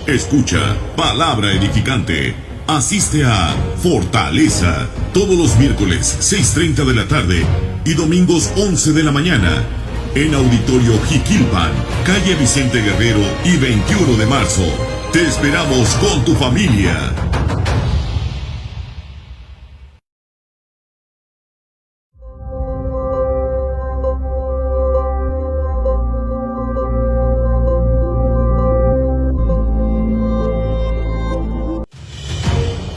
Escucha Palabra Edificante. Asiste a Fortaleza todos los miércoles 6:30 de la tarde y domingos 11 de la mañana en Auditorio Jiquilpan, calle Vicente Guerrero y 21 de marzo. Te esperamos con tu familia.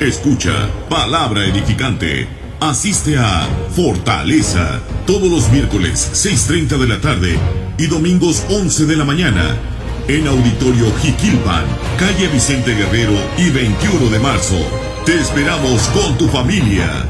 Escucha Palabra Edificante. Asiste a Fortaleza todos los miércoles 6:30 de la tarde y domingos 11 de la mañana en Auditorio Jiquilpan, calle Vicente Guerrero y 21 de marzo. Te esperamos con tu familia.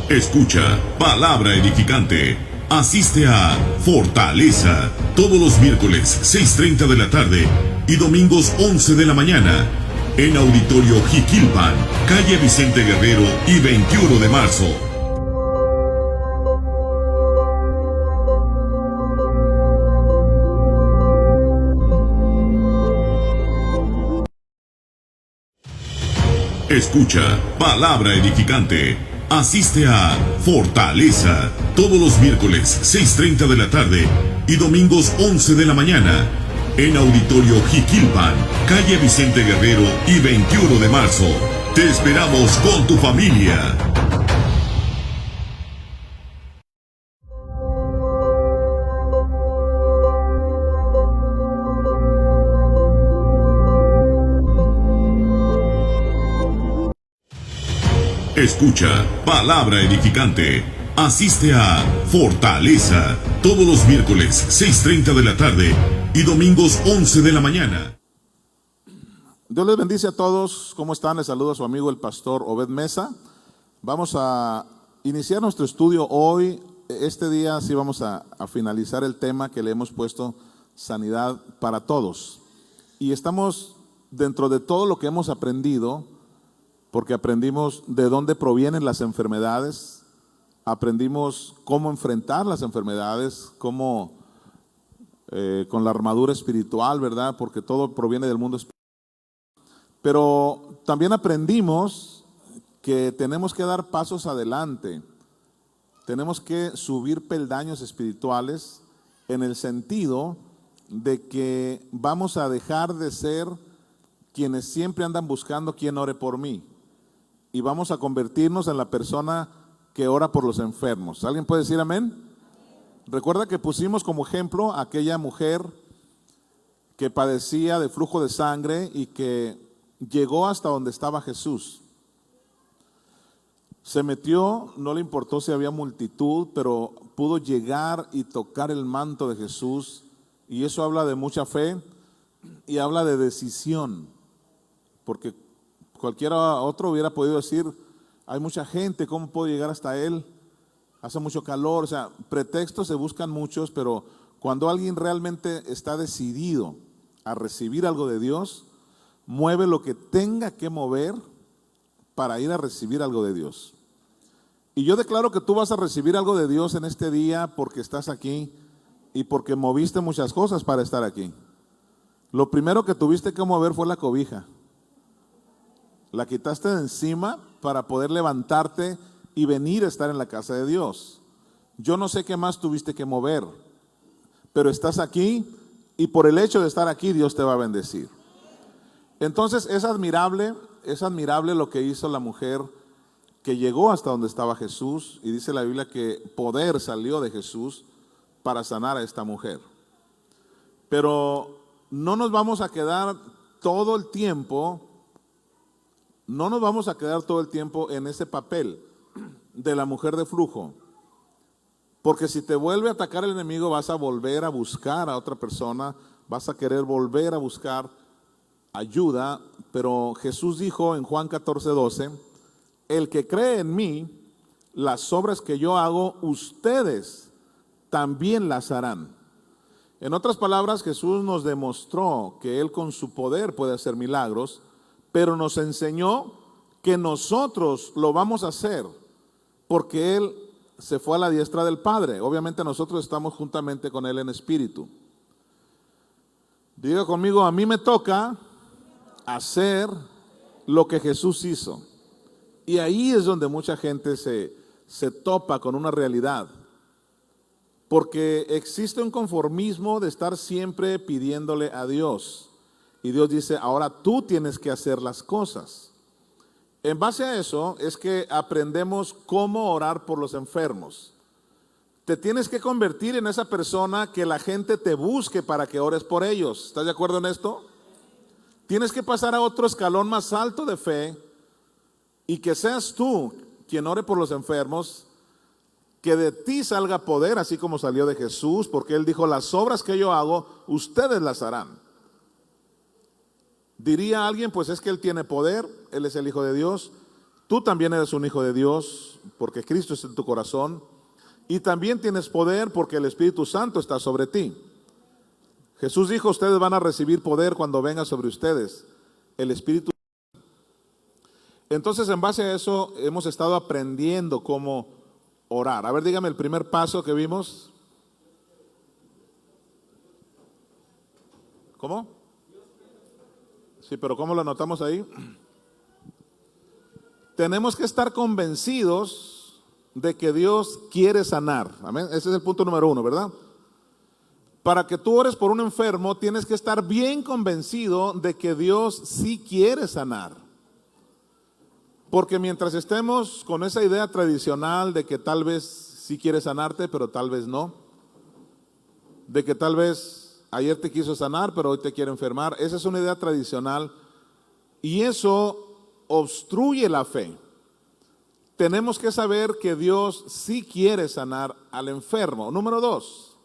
Escucha Palabra Edificante. Asiste a Fortaleza todos los miércoles 6:30 de la tarde y domingos 11 de la mañana en Auditorio Jiquilpan, calle Vicente Guerrero y 21 de marzo. Escucha Palabra Edificante. Asiste a Fortaleza todos los miércoles 6:30 de la tarde y domingos 11 de la mañana en Auditorio Jiquilpan, calle Vicente Guerrero y 21 de marzo. Te esperamos con tu familia. Escucha Palabra Edificante. Asiste a Fortaleza todos los miércoles 6:30 de la tarde y domingos 11 de la mañana. Dios les bendice a todos. ¿Cómo están? Les saluda a su amigo el pastor Obed Mesa. Vamos a iniciar nuestro estudio hoy. Este día sí vamos a finalizar el tema que le hemos puesto, sanidad para todos. Y estamos dentro de todo lo que hemos aprendido, porque aprendimos de dónde provienen las enfermedades, aprendimos cómo enfrentar las enfermedades, cómo con la armadura espiritual, ¿verdad? Porque todo proviene del mundo espiritual. Pero también aprendimos que tenemos que dar pasos adelante, tenemos que subir peldaños espirituales en el sentido de que vamos a dejar de ser quienes siempre andan buscando quien ore por mí. Y vamos a convertirnos en la persona que ora por los enfermos. ¿Alguien puede decir amén? Recuerda que pusimos como ejemplo a aquella mujer que padecía de flujo de sangre y que llegó hasta donde estaba Jesús. Se metió, no le importó si había multitud, pero pudo llegar y tocar el manto de Jesús. Y eso habla de mucha fe y habla de decisión, porque cualquiera otro hubiera podido decir, hay mucha gente, ¿cómo puedo llegar hasta él? Hace mucho calor, o sea, pretextos se buscan muchos, pero cuando alguien realmente está decidido a recibir algo de Dios, mueve lo que tenga que mover para ir a recibir algo de Dios. Y yo declaro que tú vas a recibir algo de Dios en este día porque estás aquí y porque moviste muchas cosas para estar aquí. Lo primero que tuviste que mover fue la cobija. La quitaste de encima para poder levantarte y venir a estar en la casa de Dios. Yo no sé qué más tuviste que mover, pero estás aquí y por el hecho de estar aquí Dios te va a bendecir. Entonces es admirable lo que hizo la mujer que llegó hasta donde estaba Jesús, y dice la Biblia que poder salió de Jesús para sanar a esta mujer. Pero no nos vamos a quedar todo el tiempo en ese papel de la mujer de flujo, porque si te vuelve a atacar el enemigo vas a volver a buscar a otra persona, vas a querer volver a buscar ayuda. Pero Jesús dijo en Juan 14:12, el que cree en mí, las obras que yo hago, ustedes también las harán. En otras palabras, Jesús nos demostró que Él con su poder puede hacer milagros, pero nos enseñó que nosotros lo vamos a hacer porque Él se fue a la diestra del Padre. Obviamente nosotros estamos juntamente con Él en espíritu. Diga conmigo, a mí me toca hacer lo que Jesús hizo. Y ahí es donde mucha gente se topa con una realidad. Porque existe un conformismo de estar siempre pidiéndole a Dios. Y Dios dice, ahora tú tienes que hacer las cosas. En base a eso es que aprendemos cómo orar por los enfermos. Te tienes que convertir en esa persona que la gente te busque para que ores por ellos. ¿Estás de acuerdo en esto? Tienes que pasar a otro escalón más alto de fe y que seas tú quien ore por los enfermos, que de ti salga poder, así como salió de Jesús, porque Él dijo, las obras que yo hago, ustedes las harán. Diría alguien, pues es que Él tiene poder, Él es el Hijo de Dios, tú también eres un hijo de Dios, porque Cristo es en tu corazón, y también tienes poder porque el Espíritu Santo está sobre ti. Jesús dijo, ustedes van a recibir poder cuando venga sobre ustedes el Espíritu. Entonces, en base a eso, hemos estado aprendiendo cómo orar. A ver, dígame el primer paso que vimos. ¿Cómo? Sí, pero ¿cómo lo anotamos ahí? Tenemos que estar convencidos de que Dios quiere sanar. Amén. Ese es el punto número 1, ¿verdad? Para que tú ores por un enfermo, tienes que estar bien convencido de que Dios sí quiere sanar. Porque mientras estemos con esa idea tradicional de que tal vez sí quiere sanarte, pero tal vez no, de que tal vez ayer te quiso sanar, pero hoy te quiere enfermar, esa es una idea tradicional y eso obstruye la fe. Tenemos que saber que Dios sí quiere sanar al enfermo. Número 2,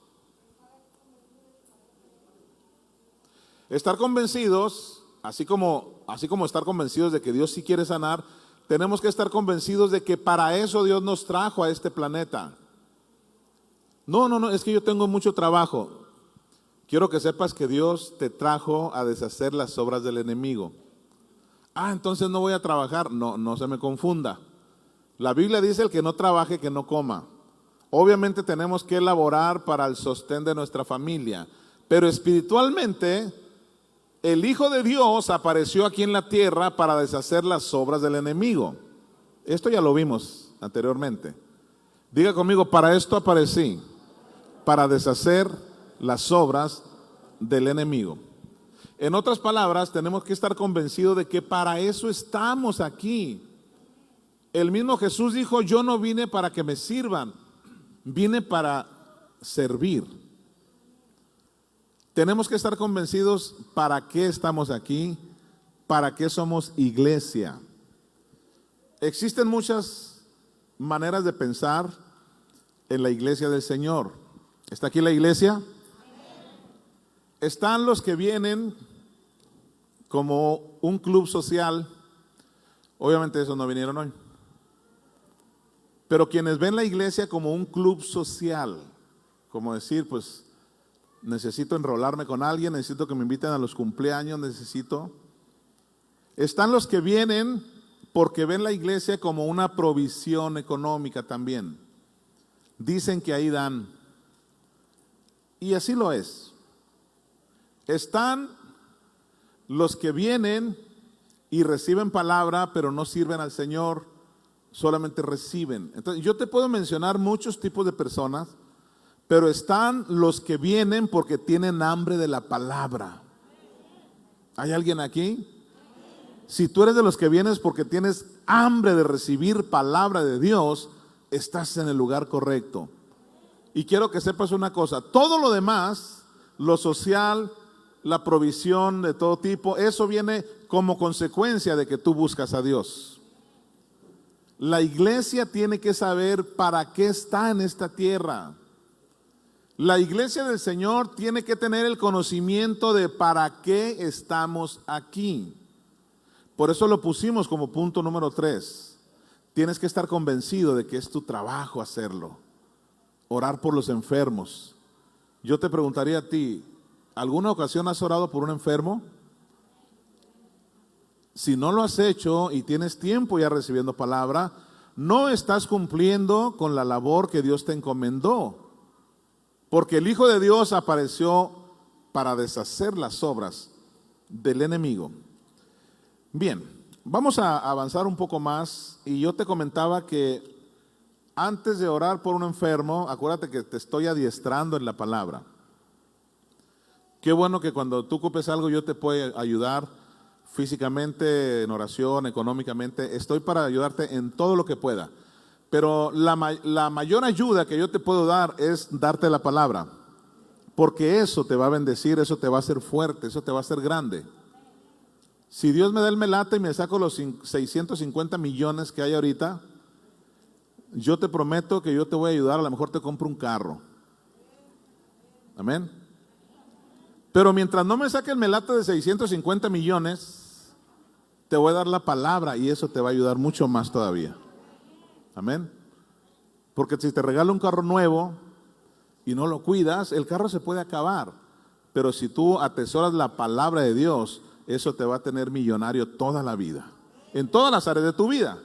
estar convencidos, así como estar convencidos de que Dios sí quiere sanar, tenemos que estar convencidos de que para eso Dios nos trajo a este planeta. No, es que yo tengo mucho trabajo. Quiero que sepas que Dios te trajo a deshacer las obras del enemigo. Entonces no voy a trabajar. No se me confunda. La Biblia dice, el que no trabaje, que no coma. Obviamente tenemos que elaborar para el sostén de nuestra familia, pero espiritualmente el Hijo de Dios apareció aquí en la tierra para deshacer las obras del enemigo. Esto ya lo vimos anteriormente. Diga conmigo, para esto aparecí, para deshacer las obras del enemigo. En otras palabras, tenemos que estar convencidos de que para eso estamos aquí. El mismo Jesús dijo, yo no vine para que me sirvan, vine para servir. Tenemos que estar convencidos para qué estamos aquí, para qué somos iglesia. Existen muchas maneras de pensar en la iglesia del Señor. ¿Está aquí la iglesia? Están los que vienen como un club social. Obviamente esos no vinieron hoy. Pero quienes ven la iglesia como un club social, como decir, pues necesito enrolarme con alguien, necesito que me inviten a los cumpleaños, Están los que vienen porque ven la iglesia como una provisión económica también. Dicen que ahí dan. Y así lo es. Están los que vienen y reciben palabra, pero no sirven al Señor, solamente reciben. Entonces, yo te puedo mencionar muchos tipos de personas, pero están los que vienen porque tienen hambre de la palabra. ¿Hay alguien aquí? Si tú eres de los que vienes porque tienes hambre de recibir palabra de Dios, estás en el lugar correcto. Y quiero que sepas una cosa, todo lo demás, lo social, la provisión de todo tipo, eso viene como consecuencia de que tú buscas a Dios. La iglesia tiene que saber para qué está en esta tierra. La iglesia del Señor tiene que tener el conocimiento de para qué estamos aquí. Por eso lo pusimos como punto número 3. Tienes que estar convencido de que es tu trabajo hacerlo. Orar por los enfermos, Yo te preguntaría a ti, ¿alguna ocasión has orado por un enfermo? Si no lo has hecho y tienes tiempo ya recibiendo palabra, no estás cumpliendo con la labor que Dios te encomendó. Porque el Hijo de Dios apareció para deshacer las obras del enemigo. Bien, vamos a avanzar un poco más. Y yo te comentaba que antes de orar por un enfermo, acuérdate que te estoy adiestrando en la palabra. Qué bueno que cuando tú ocupes algo yo te puedo ayudar físicamente, en oración, económicamente. Estoy para ayudarte en todo lo que pueda. Pero la mayor ayuda que yo te puedo dar es darte la palabra. Porque eso te va a bendecir, eso te va a hacer fuerte, eso te va a hacer grande. Si Dios me da el melate y me saco los 650 millones que hay ahorita, yo te prometo que yo te voy a ayudar, a lo mejor te compro un carro. Amén. Pero mientras no me saque el melate de 650 millones, te voy a dar la palabra y eso te va a ayudar mucho más todavía. Amén. Porque si te regalo un carro nuevo y no lo cuidas, el carro se puede acabar. Pero si tú atesoras la palabra de Dios, eso te va a tener millonario toda la vida, en todas las áreas de tu vida.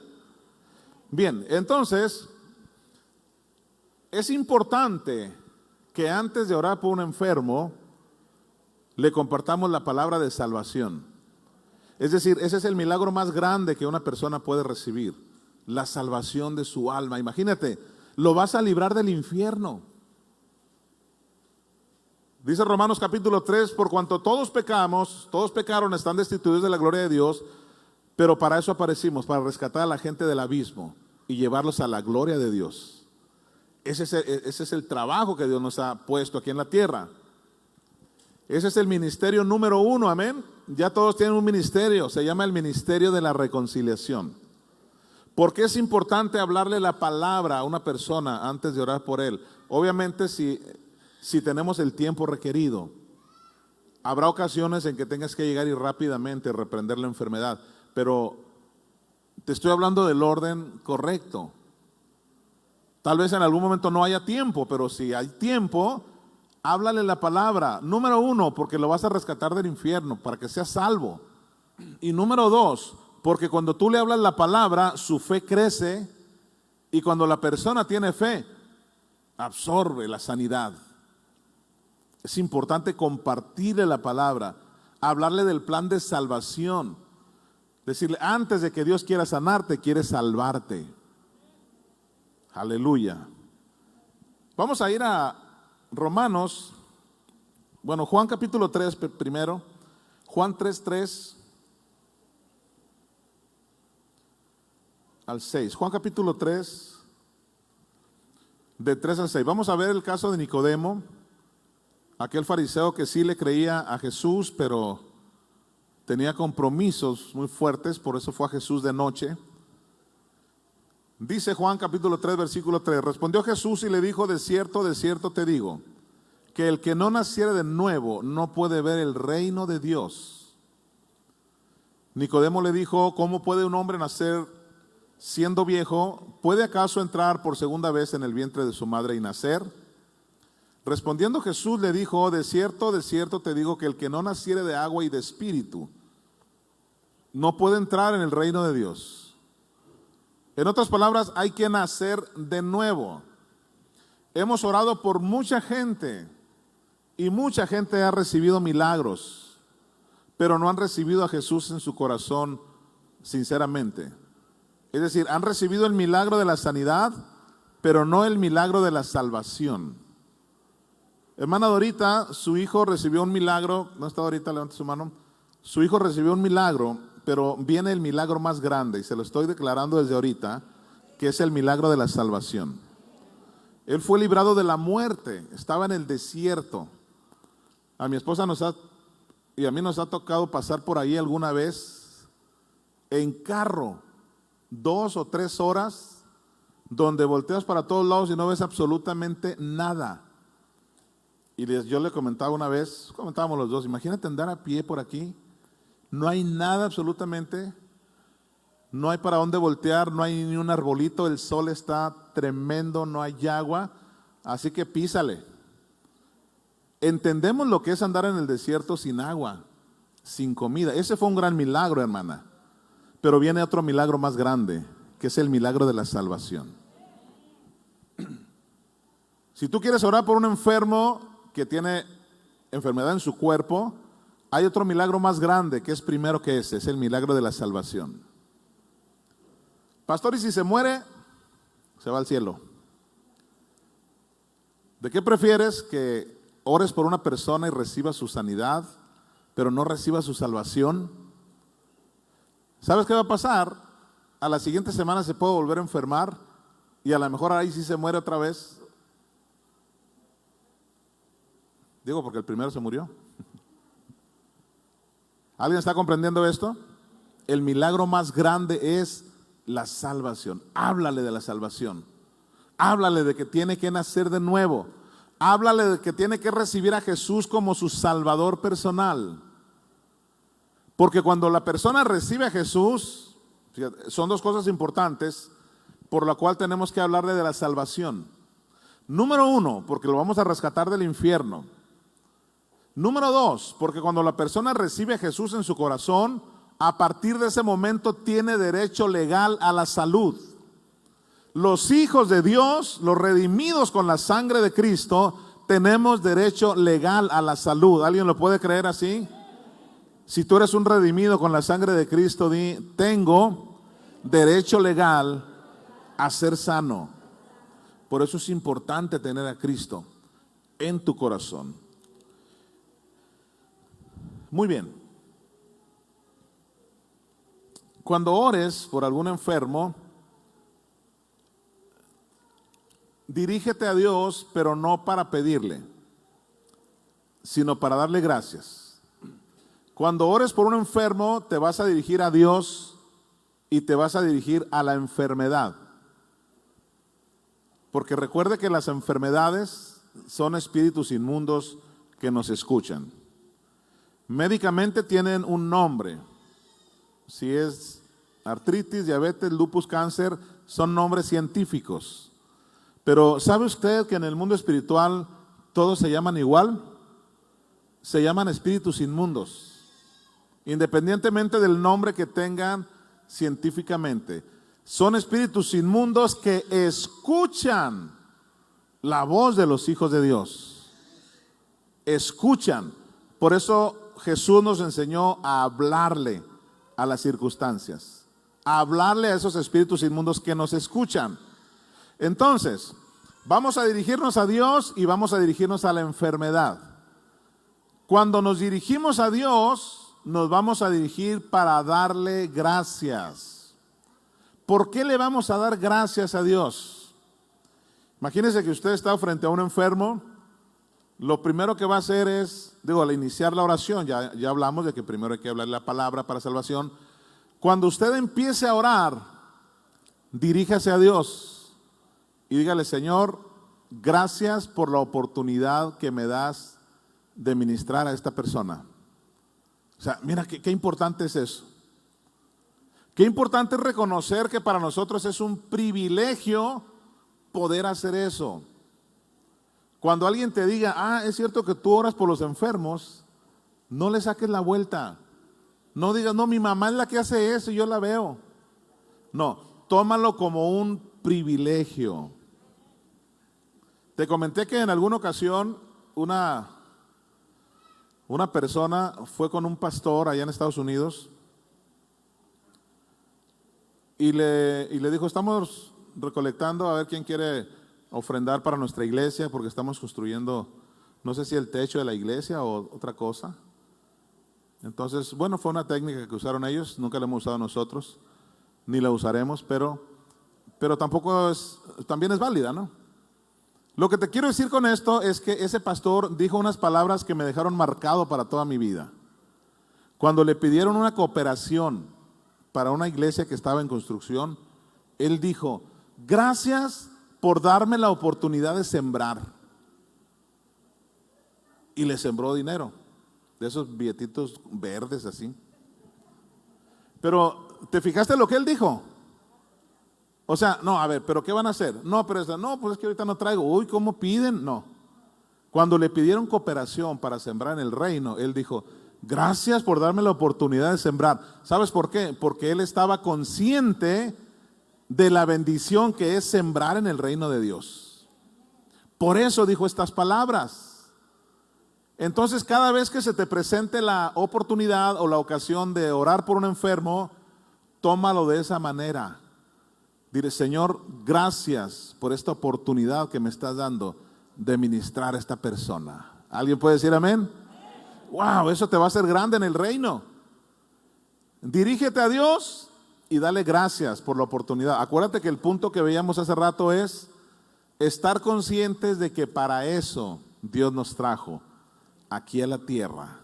Bien, entonces, es importante que antes de orar por un enfermo, le compartamos la palabra de salvación. Es decir, ese es el milagro más grande que una persona puede recibir, la salvación de su alma. Imagínate, lo vas a librar del infierno. Dice Romanos capítulo 3, por cuanto todos pecamos, todos pecaron, están destituidos de la gloria de Dios, pero para eso aparecimos, para rescatar a la gente del abismo y llevarlos a la gloria de Dios. Ese es el trabajo que Dios nos ha puesto aquí en la tierra. Ese es el ministerio número 1, amén. Ya todos tienen un ministerio, se llama el ministerio de la reconciliación. ¿Por qué es importante hablarle la palabra a una persona antes de orar por él? Obviamente si tenemos el tiempo requerido. Habrá ocasiones en que tengas que llegar y rápidamente reprender la enfermedad, pero te estoy hablando del orden correcto. Tal vez en algún momento no haya tiempo, pero si hay tiempo, háblale la palabra. Número 1, porque lo vas a rescatar del infierno, para que sea salvo. Y número 2, porque cuando tú le hablas la palabra, su fe crece, y cuando la persona tiene fe, absorbe la sanidad. Es importante compartirle la palabra, hablarle del plan de salvación, decirle, antes de que Dios quiera sanarte, quiere salvarte. Aleluya. Vamos a ir a Romanos, Juan capítulo 3 primero, Juan 3 al 6, Juan capítulo 3, de 3 al 6. Vamos a ver el caso de Nicodemo, aquel fariseo que sí le creía a Jesús, pero tenía compromisos muy fuertes, por eso fue a Jesús de noche. Dice Juan capítulo 3, versículo 3, respondió Jesús y le dijo, de cierto te digo, que el que no naciere de nuevo no puede ver el reino de Dios. Nicodemo le dijo, ¿cómo puede un hombre nacer siendo viejo? ¿Puede acaso entrar por segunda vez en el vientre de su madre y nacer? Respondiendo Jesús le dijo, de cierto te digo que el que no naciere de agua y de espíritu no puede entrar en el reino de Dios. En otras palabras, hay que nacer de nuevo. Hemos orado por mucha gente y mucha gente ha recibido milagros, pero no han recibido a Jesús en su corazón sinceramente. Es decir, han recibido el milagro de la sanidad, pero no el milagro de la salvación. Hermana Dorita, su hijo recibió un milagro, no está Dorita, levante su mano. Su hijo recibió un milagro, pero viene el milagro más grande y se lo estoy declarando desde ahorita, que es el milagro de la salvación. Él fue librado de la muerte, estaba en el desierto. A mi esposa y a mí nos ha tocado pasar por ahí alguna vez en carro, 2 o 3 horas, donde volteas para todos lados y no ves absolutamente nada. Y yo le comentaba una vez, comentábamos los dos, imagínate andar a pie por aquí, no hay nada absolutamente, no hay para dónde voltear, no hay ni un arbolito, el sol está tremendo, no hay agua, así que písale. Entendemos lo que es andar en el desierto sin agua, sin comida. Ese fue un gran milagro, hermana. Pero viene otro milagro más grande, que es el milagro de la salvación. Si tú quieres orar por un enfermo que tiene enfermedad en su cuerpo, hay otro milagro más grande, que es primero que ese, es el milagro de la salvación. Pastor, ¿y si se muere? Se va al cielo. ¿De qué prefieres? ¿Que ores por una persona y reciba su sanidad, pero no reciba su salvación? ¿Sabes qué va a pasar? A la siguiente semana se puede volver a enfermar y a lo mejor ahí sí se muere otra vez. Digo, porque el primero se murió. ¿Alguien está comprendiendo esto? El milagro más grande es la salvación. Háblale de la salvación. Háblale de que tiene que nacer de nuevo. Háblale de que tiene que recibir a Jesús como su Salvador personal. Porque cuando la persona recibe a Jesús, fíjate, son dos cosas importantes por la cual tenemos que hablarle de la salvación. Número uno, porque lo vamos a rescatar del infierno. Número dos, porque cuando la persona recibe a Jesús en su corazón, a partir de ese momento tiene derecho legal a la salud. Los hijos de Dios, los redimidos con la sangre de Cristo, tenemos derecho legal a la salud. ¿Alguien lo puede creer así? Si tú eres un redimido con la sangre de Cristo, di, tengo derecho legal a ser sano. Por eso es importante tener a Cristo en tu corazón. Muy bien. Cuando ores por algún enfermo, dirígete a Dios, pero no para pedirle, sino para darle gracias. Cuando ores por un enfermo, te vas a dirigir a Dios y te vas a dirigir a la enfermedad. Porque recuerde que las enfermedades son espíritus inmundos que nos escuchan. Médicamente tienen un nombre. Si es artritis, diabetes, lupus, cáncer, son nombres científicos. Pero ¿sabe usted que en el mundo espiritual todos se llaman igual? Se llaman espíritus inmundos, independientemente del nombre que tengan científicamente. Son espíritus inmundos que escuchan la voz de los hijos de Dios. Escuchan. Por eso Jesús nos enseñó a hablarle a las circunstancias, a hablarle a esos espíritus inmundos que nos escuchan. Entonces, vamos a dirigirnos a Dios y vamos a dirigirnos a la enfermedad. Cuando nos dirigimos a Dios, nos vamos a dirigir para darle gracias. ¿Por qué le vamos a dar gracias a Dios? Imagínese que usted está frente a un enfermo. Lo primero que va a hacer es, al iniciar la oración, ya hablamos de que primero hay que hablar la palabra para salvación. Cuando usted empiece a orar, diríjase a Dios y dígale, Señor, gracias por la oportunidad que me das de ministrar a esta persona. O sea, mira qué importante es eso. Qué importante es reconocer que para nosotros es un privilegio poder hacer eso. Cuando alguien te diga, es cierto que tú oras por los enfermos, no le saques la vuelta. No digas, no, mi mamá es la que hace eso y yo la veo. No, tómalo como un privilegio. Te comenté que en alguna ocasión una persona fue con un pastor allá en Estados Unidos y le dijo, estamos recolectando a ver quién quiere ofrendar para nuestra iglesia porque estamos construyendo, no sé si el techo de la iglesia o otra cosa. Entonces, bueno, fue una técnica que usaron ellos, nunca la hemos usado nosotros, ni la usaremos, pero también es válida, ¿no? Lo que te quiero decir con esto es que ese pastor dijo unas palabras que me dejaron marcado para toda mi vida. Cuando le pidieron una cooperación para una iglesia que estaba en construcción, él dijo, gracias por darme la oportunidad de sembrar. Y le sembró dinero, de esos billetitos verdes así. Pero, ¿te fijaste lo que él dijo? O sea, no, a ver, ¿pero qué van a hacer? No, pero pues es que ahorita no traigo. Uy, ¿cómo piden? No. Cuando le pidieron cooperación para sembrar en el reino, él dijo, gracias por darme la oportunidad de sembrar. ¿Sabes por qué? Porque él estaba consciente de la bendición que es sembrar en el reino de Dios. Por eso dijo estas palabras. Entonces, cada vez que se te presente la oportunidad o la ocasión de orar por un enfermo, tómalo de esa manera. Dile, Señor, gracias por esta oportunidad que me estás dando de ministrar a esta persona. ¿Alguien puede decir amén? Wow, eso te va a hacer grande en el reino. Dirígete a Dios y dale gracias por la oportunidad. Acuérdate que el punto que veíamos hace rato es estar conscientes de que para eso Dios nos trajo aquí a la tierra.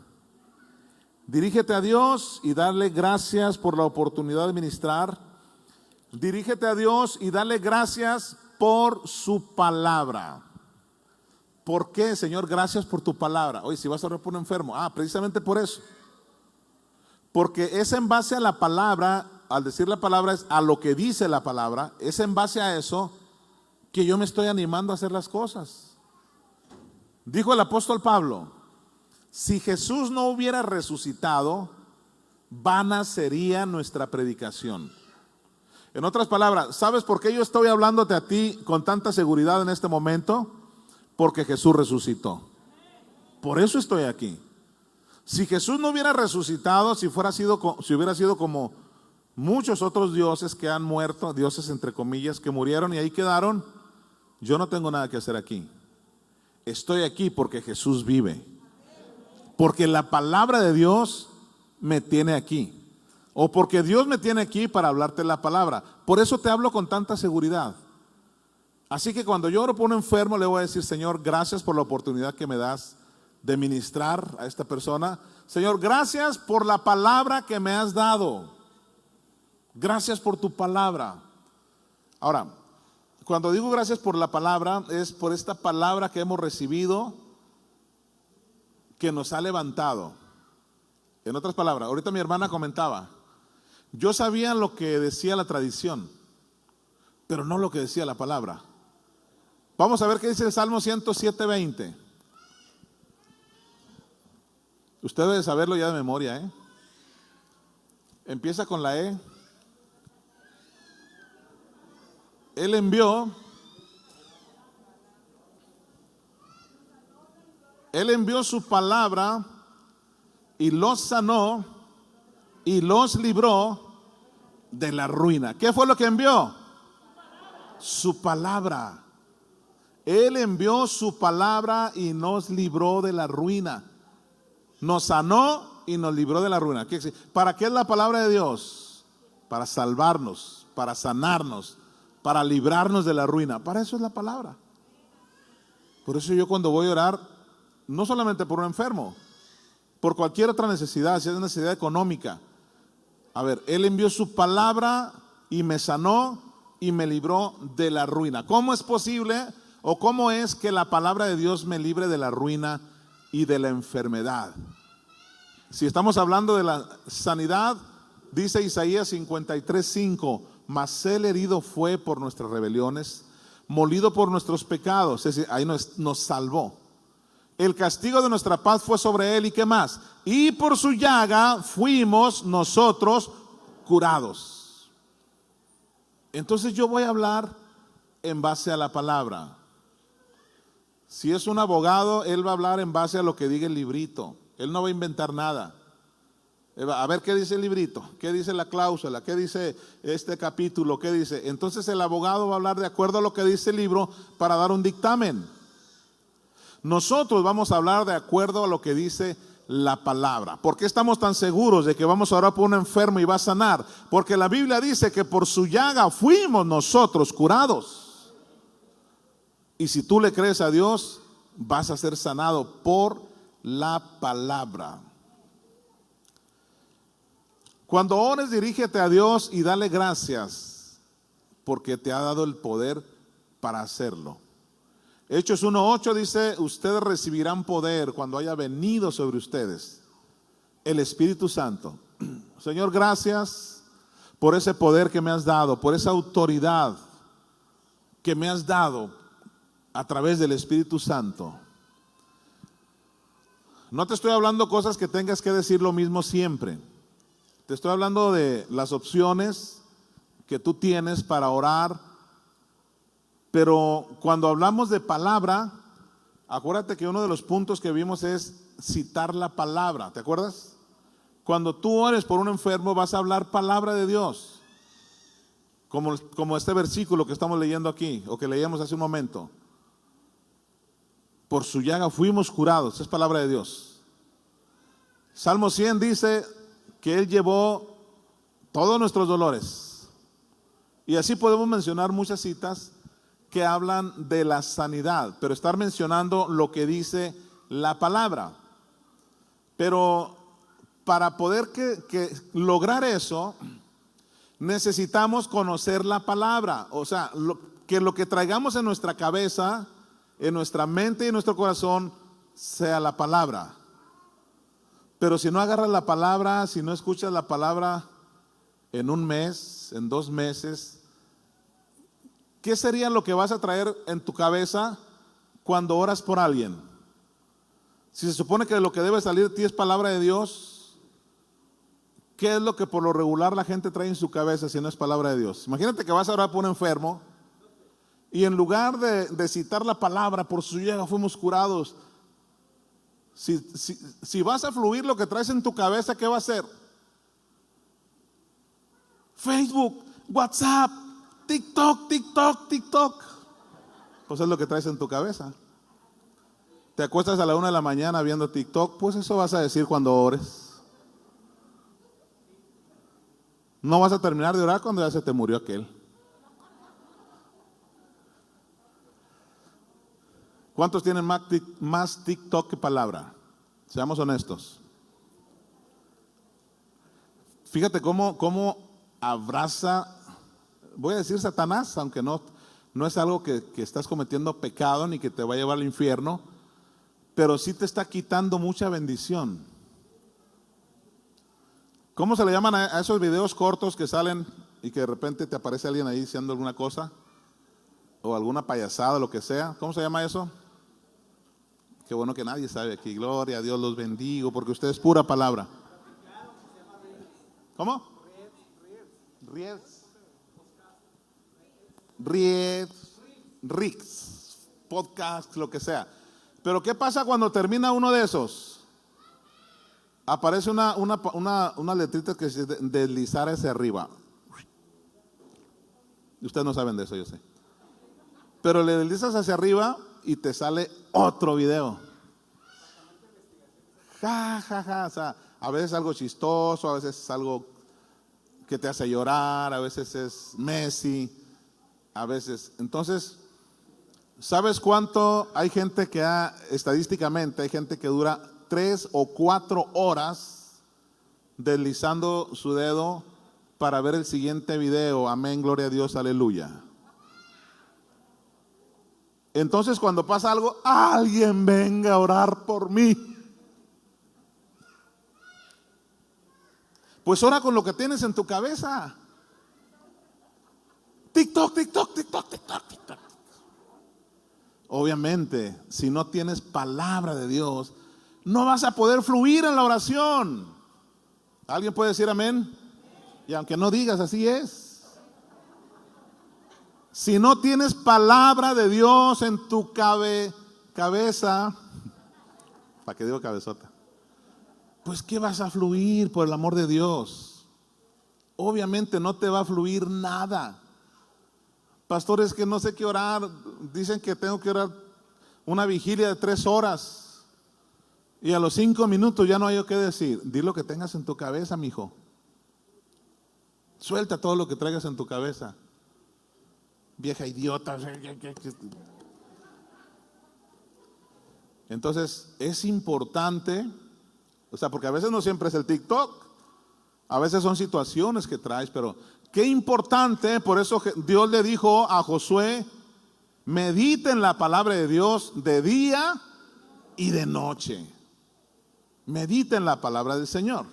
Dirígete a Dios y dale gracias por la oportunidad de ministrar. Dirígete a Dios y dale gracias por su palabra. ¿Por qué, Señor? Gracias por tu palabra. Oye, si vas a orar por un enfermo, precisamente por eso. Porque es en base a la palabra, al decir la palabra es a lo que dice la palabra, es en base a eso que yo me estoy animando a hacer las cosas. Dijo el apóstol Pablo, si Jesús no hubiera resucitado, vana sería nuestra predicación. En otras palabras, ¿sabes por qué yo estoy hablándote a ti con tanta seguridad en este momento? Porque Jesús resucitó. Por eso estoy aquí. Si Jesús no hubiera resucitado, si hubiera sido como muchos otros dioses que han muerto, dioses entre comillas, que murieron y ahí quedaron, yo no tengo nada que hacer aquí. Estoy aquí porque Jesús vive. Porque la palabra de Dios me tiene aquí. O porque Dios me tiene aquí para hablarte la palabra. Por eso te hablo con tanta seguridad. Así que cuando yo oro por un enfermo, le voy a decir, Señor, gracias por la oportunidad que me das de ministrar a esta persona. Señor, gracias por la palabra que me has dado. Gracias por tu palabra. Ahora, cuando digo gracias por la palabra, es por esta palabra que hemos recibido, que nos ha levantado. En otras palabras, ahorita mi hermana comentaba, yo sabía lo que decía la tradición, pero no lo que decía la palabra. Vamos a ver qué dice el Salmo 107:20. Usted debe saberlo ya de memoria, Empieza con la E. Él envió su palabra y los sanó y los libró de la ruina. ¿Qué fue lo que envió? Su palabra. Él envió su palabra y nos libró de la ruina. Nos sanó y nos libró de la ruina. ¿Para qué es la palabra de Dios? Para salvarnos, para sanarnos, para librarnos de la ruina. Para eso es la palabra. Por eso yo cuando voy a orar, no solamente por un enfermo, por cualquier otra necesidad, si es necesidad económica. A ver, Él envió su palabra y me sanó y me libró de la ruina. ¿Cómo es posible o cómo es que la palabra de Dios me libre de la ruina y de la enfermedad? Si estamos hablando de la sanidad, dice Isaías 53:5, mas Él herido fue por nuestras rebeliones, molido por nuestros pecados. Es decir, ahí nos salvó. El castigo de nuestra paz fue sobre Él, ¿y qué más? Y por su llaga fuimos nosotros curados. Entonces yo voy a hablar en base a la palabra. Si es un abogado, él va a hablar en base a lo que diga el librito. Él no va a inventar nada. A ver qué dice el librito, qué dice la cláusula, qué dice este capítulo, qué dice. Entonces el abogado va a hablar de acuerdo a lo que dice el libro para dar un dictamen. Nosotros vamos a hablar de acuerdo a lo que dice la palabra. ¿Por qué estamos tan seguros de que vamos a orar por un enfermo y va a sanar? Porque la Biblia dice que por su llaga fuimos nosotros curados. Y si tú le crees a Dios, vas a ser sanado por la palabra. Cuando ores, dirígete a Dios y dale gracias, porque te ha dado el poder para hacerlo. Hechos 1:8 dice, ustedes recibirán poder cuando haya venido sobre ustedes el Espíritu Santo. Señor, gracias por ese poder que me has dado, por esa autoridad que me has dado a través del Espíritu Santo. No te estoy hablando cosas que tengas que decir lo mismo siempre. Te estoy hablando de las opciones que tú tienes para orar. Pero cuando hablamos de palabra, acuérdate que uno de los puntos que vimos es citar la palabra. ¿Te acuerdas? Cuando tú ores por un enfermo, vas a hablar palabra de Dios. Como este versículo que estamos leyendo aquí, o que leíamos hace un momento. Por su llaga fuimos curados, es palabra de Dios. Salmo 100 dice que Él llevó todos nuestros dolores. Y así podemos mencionar muchas citas que hablan de la sanidad, pero estar mencionando lo que dice la palabra. Pero para poder lograr eso, necesitamos conocer la palabra. O sea, que lo que traigamos en nuestra cabeza, en nuestra mente y en nuestro corazón, sea la palabra. Pero si no agarras la palabra, si no escuchas la palabra en un mes, en 2 meses, ¿qué sería lo que vas a traer en tu cabeza cuando oras por alguien? Si se supone que lo que debe salir de ti es palabra de Dios, ¿qué es lo que por lo regular la gente trae en su cabeza si no es palabra de Dios? Imagínate que vas a orar por un enfermo y en lugar de citar la palabra, por su llaga fuimos curados, si vas a fluir lo que traes en tu cabeza, ¿qué va a ser? Facebook, WhatsApp, TikTok. Pues es lo que traes en tu cabeza. Te acuestas a la 1 de la mañana viendo TikTok, pues eso vas a decir cuando ores. No vas a terminar de orar cuando ya se te murió aquel. ¿Cuántos tienen más TikTok que palabra? Seamos honestos. Fíjate cómo abraza, voy a decir Satanás, aunque no es algo que estás cometiendo pecado ni que te va a llevar al infierno, pero sí te está quitando mucha bendición. ¿Cómo se le llaman a esos videos cortos que salen y que de repente te aparece alguien ahí diciendo alguna cosa? O alguna payasada, lo que sea. ¿Cómo se llama eso? Qué bueno que nadie sabe aquí. Gloria a Dios, los bendigo, porque usted es pura palabra. ¿Cómo? Reels, podcast, lo que sea. Pero ¿qué pasa cuando termina uno de esos? Aparece una letrita que dice deslizar hacia arriba. Ustedes no saben de eso, yo sé. Pero le deslizas hacia arriba y te sale otro video. O sea, a veces es algo chistoso, a veces es algo que te hace llorar, a veces es Messi, a veces. Entonces, ¿sabes cuánto hay gente estadísticamente, hay gente que dura 3 o 4 horas deslizando su dedo para ver el siguiente video? Amén, gloria a Dios, aleluya. Entonces cuando pasa algo, alguien venga a orar por mí. Pues ora con lo que tienes en tu cabeza. TikTok. Obviamente, si no tienes palabra de Dios, no vas a poder fluir en la oración. ¿Alguien puede decir amén? Y aunque no digas, así es. Si no tienes palabra de Dios en tu cabeza, ¿para qué digo cabezota? Pues ¿qué vas a fluir por el amor de Dios? Obviamente no te va a fluir nada. Pastores, que no sé qué orar, dicen que tengo que orar una vigilia de 3 horas y a los 5 minutos ya no hay qué decir. Di lo que tengas en tu cabeza, mijo. Suelta todo lo que traigas en tu cabeza. Vieja idiota. Entonces es importante, o sea, porque a veces no siempre es el TikTok, a veces son situaciones que traes, pero qué importante. Por eso Dios le dijo a Josué: medita en la palabra de Dios de día y de noche. Medita en la palabra del Señor.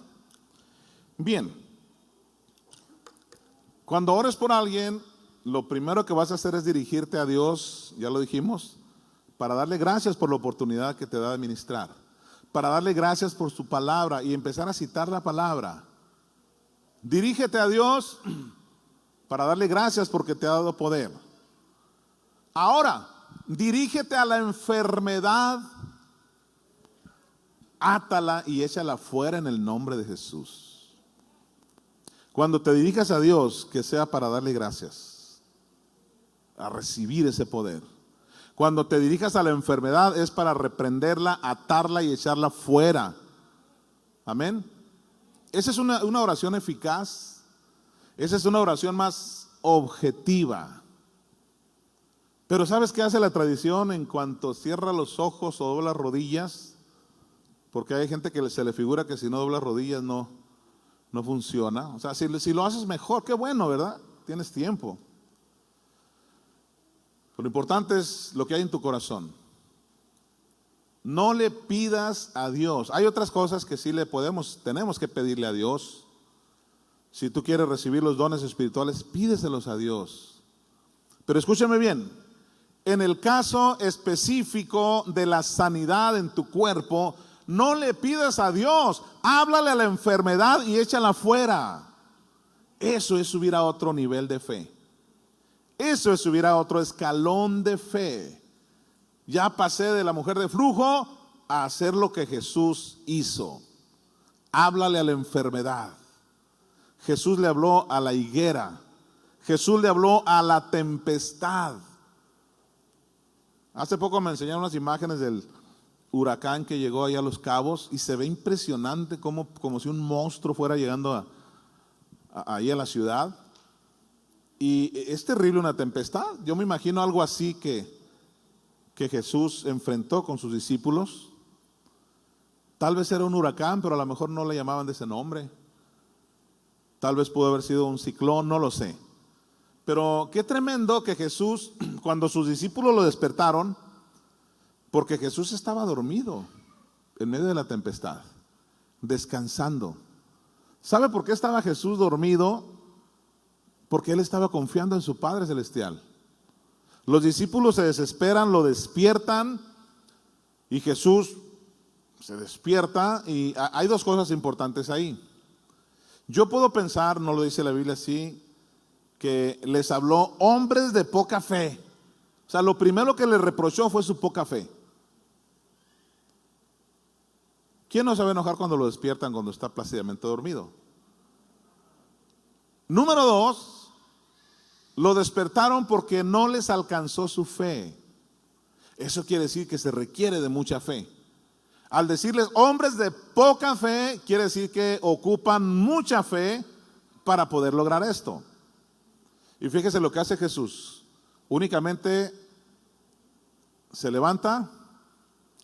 Bien, cuando ores por alguien, lo primero que vas a hacer es dirigirte a Dios, ya lo dijimos, para darle gracias por la oportunidad que te da de ministrar. para darle gracias por su palabra y empezar a citar la palabra. Dirígete a Dios para darle gracias porque te ha dado poder. Ahora, dirígete a la enfermedad, átala y échala fuera en el nombre de Jesús. Cuando te dirijas a Dios, que sea para darle gracias, a recibir ese poder. Cuando te dirijas a la enfermedad es para reprenderla, atarla y echarla fuera. Amén. Esa es una oración eficaz. Esa es una oración más objetiva. Pero ¿sabes qué hace la tradición en cuanto cierra los ojos o dobla rodillas? Porque hay gente que se le figura que si no dobla rodillas no funciona. O sea, si lo haces mejor, qué bueno, ¿verdad? Tienes tiempo. Lo importante es lo que hay en tu corazón. No le pidas a Dios. Hay otras cosas que sí tenemos que pedirle a Dios. Si tú quieres recibir los dones espirituales, pídeselos a Dios. Pero escúchame bien, en el caso específico de la sanidad en tu cuerpo, no le pidas a Dios, háblale a la enfermedad y échala fuera. Eso es subir a otro nivel de fe. Eso es subir a otro escalón de fe. Ya pasé de la mujer de flujo a hacer lo que Jesús hizo. Háblale a la enfermedad. Jesús le habló a la higuera. Jesús le habló a la tempestad. Hace poco me enseñaron unas imágenes del huracán que llegó ahí a Los Cabos y se ve impresionante como si un monstruo fuera llegando ahí a la ciudad. Y es terrible una tempestad. Yo me imagino algo así que Jesús enfrentó con sus discípulos. Tal vez era un huracán, pero a lo mejor no le llamaban de ese nombre. Tal vez pudo haber sido un ciclón, no lo sé. Pero qué tremendo que Jesús, cuando sus discípulos lo despertaron, porque Jesús estaba dormido en medio de la tempestad, descansando. ¿Sabe por qué estaba Jesús dormido? Porque él estaba confiando en su Padre Celestial. Los discípulos se desesperan, lo despiertan y Jesús se despierta. Y hay dos cosas importantes ahí. Yo puedo pensar, no lo dice la Biblia así, que les habló hombres de poca fe. O sea, lo primero que les reprochó fue su poca fe. ¿Quién no se va a enojar cuando lo despiertan cuando está plácidamente dormido? Número dos, lo despertaron porque no les alcanzó su fe. Eso quiere decir que se requiere de mucha fe. Al decirles hombres de poca fe, quiere decir que ocupan mucha fe para poder lograr esto. Y fíjese lo que hace Jesús. Únicamente se levanta,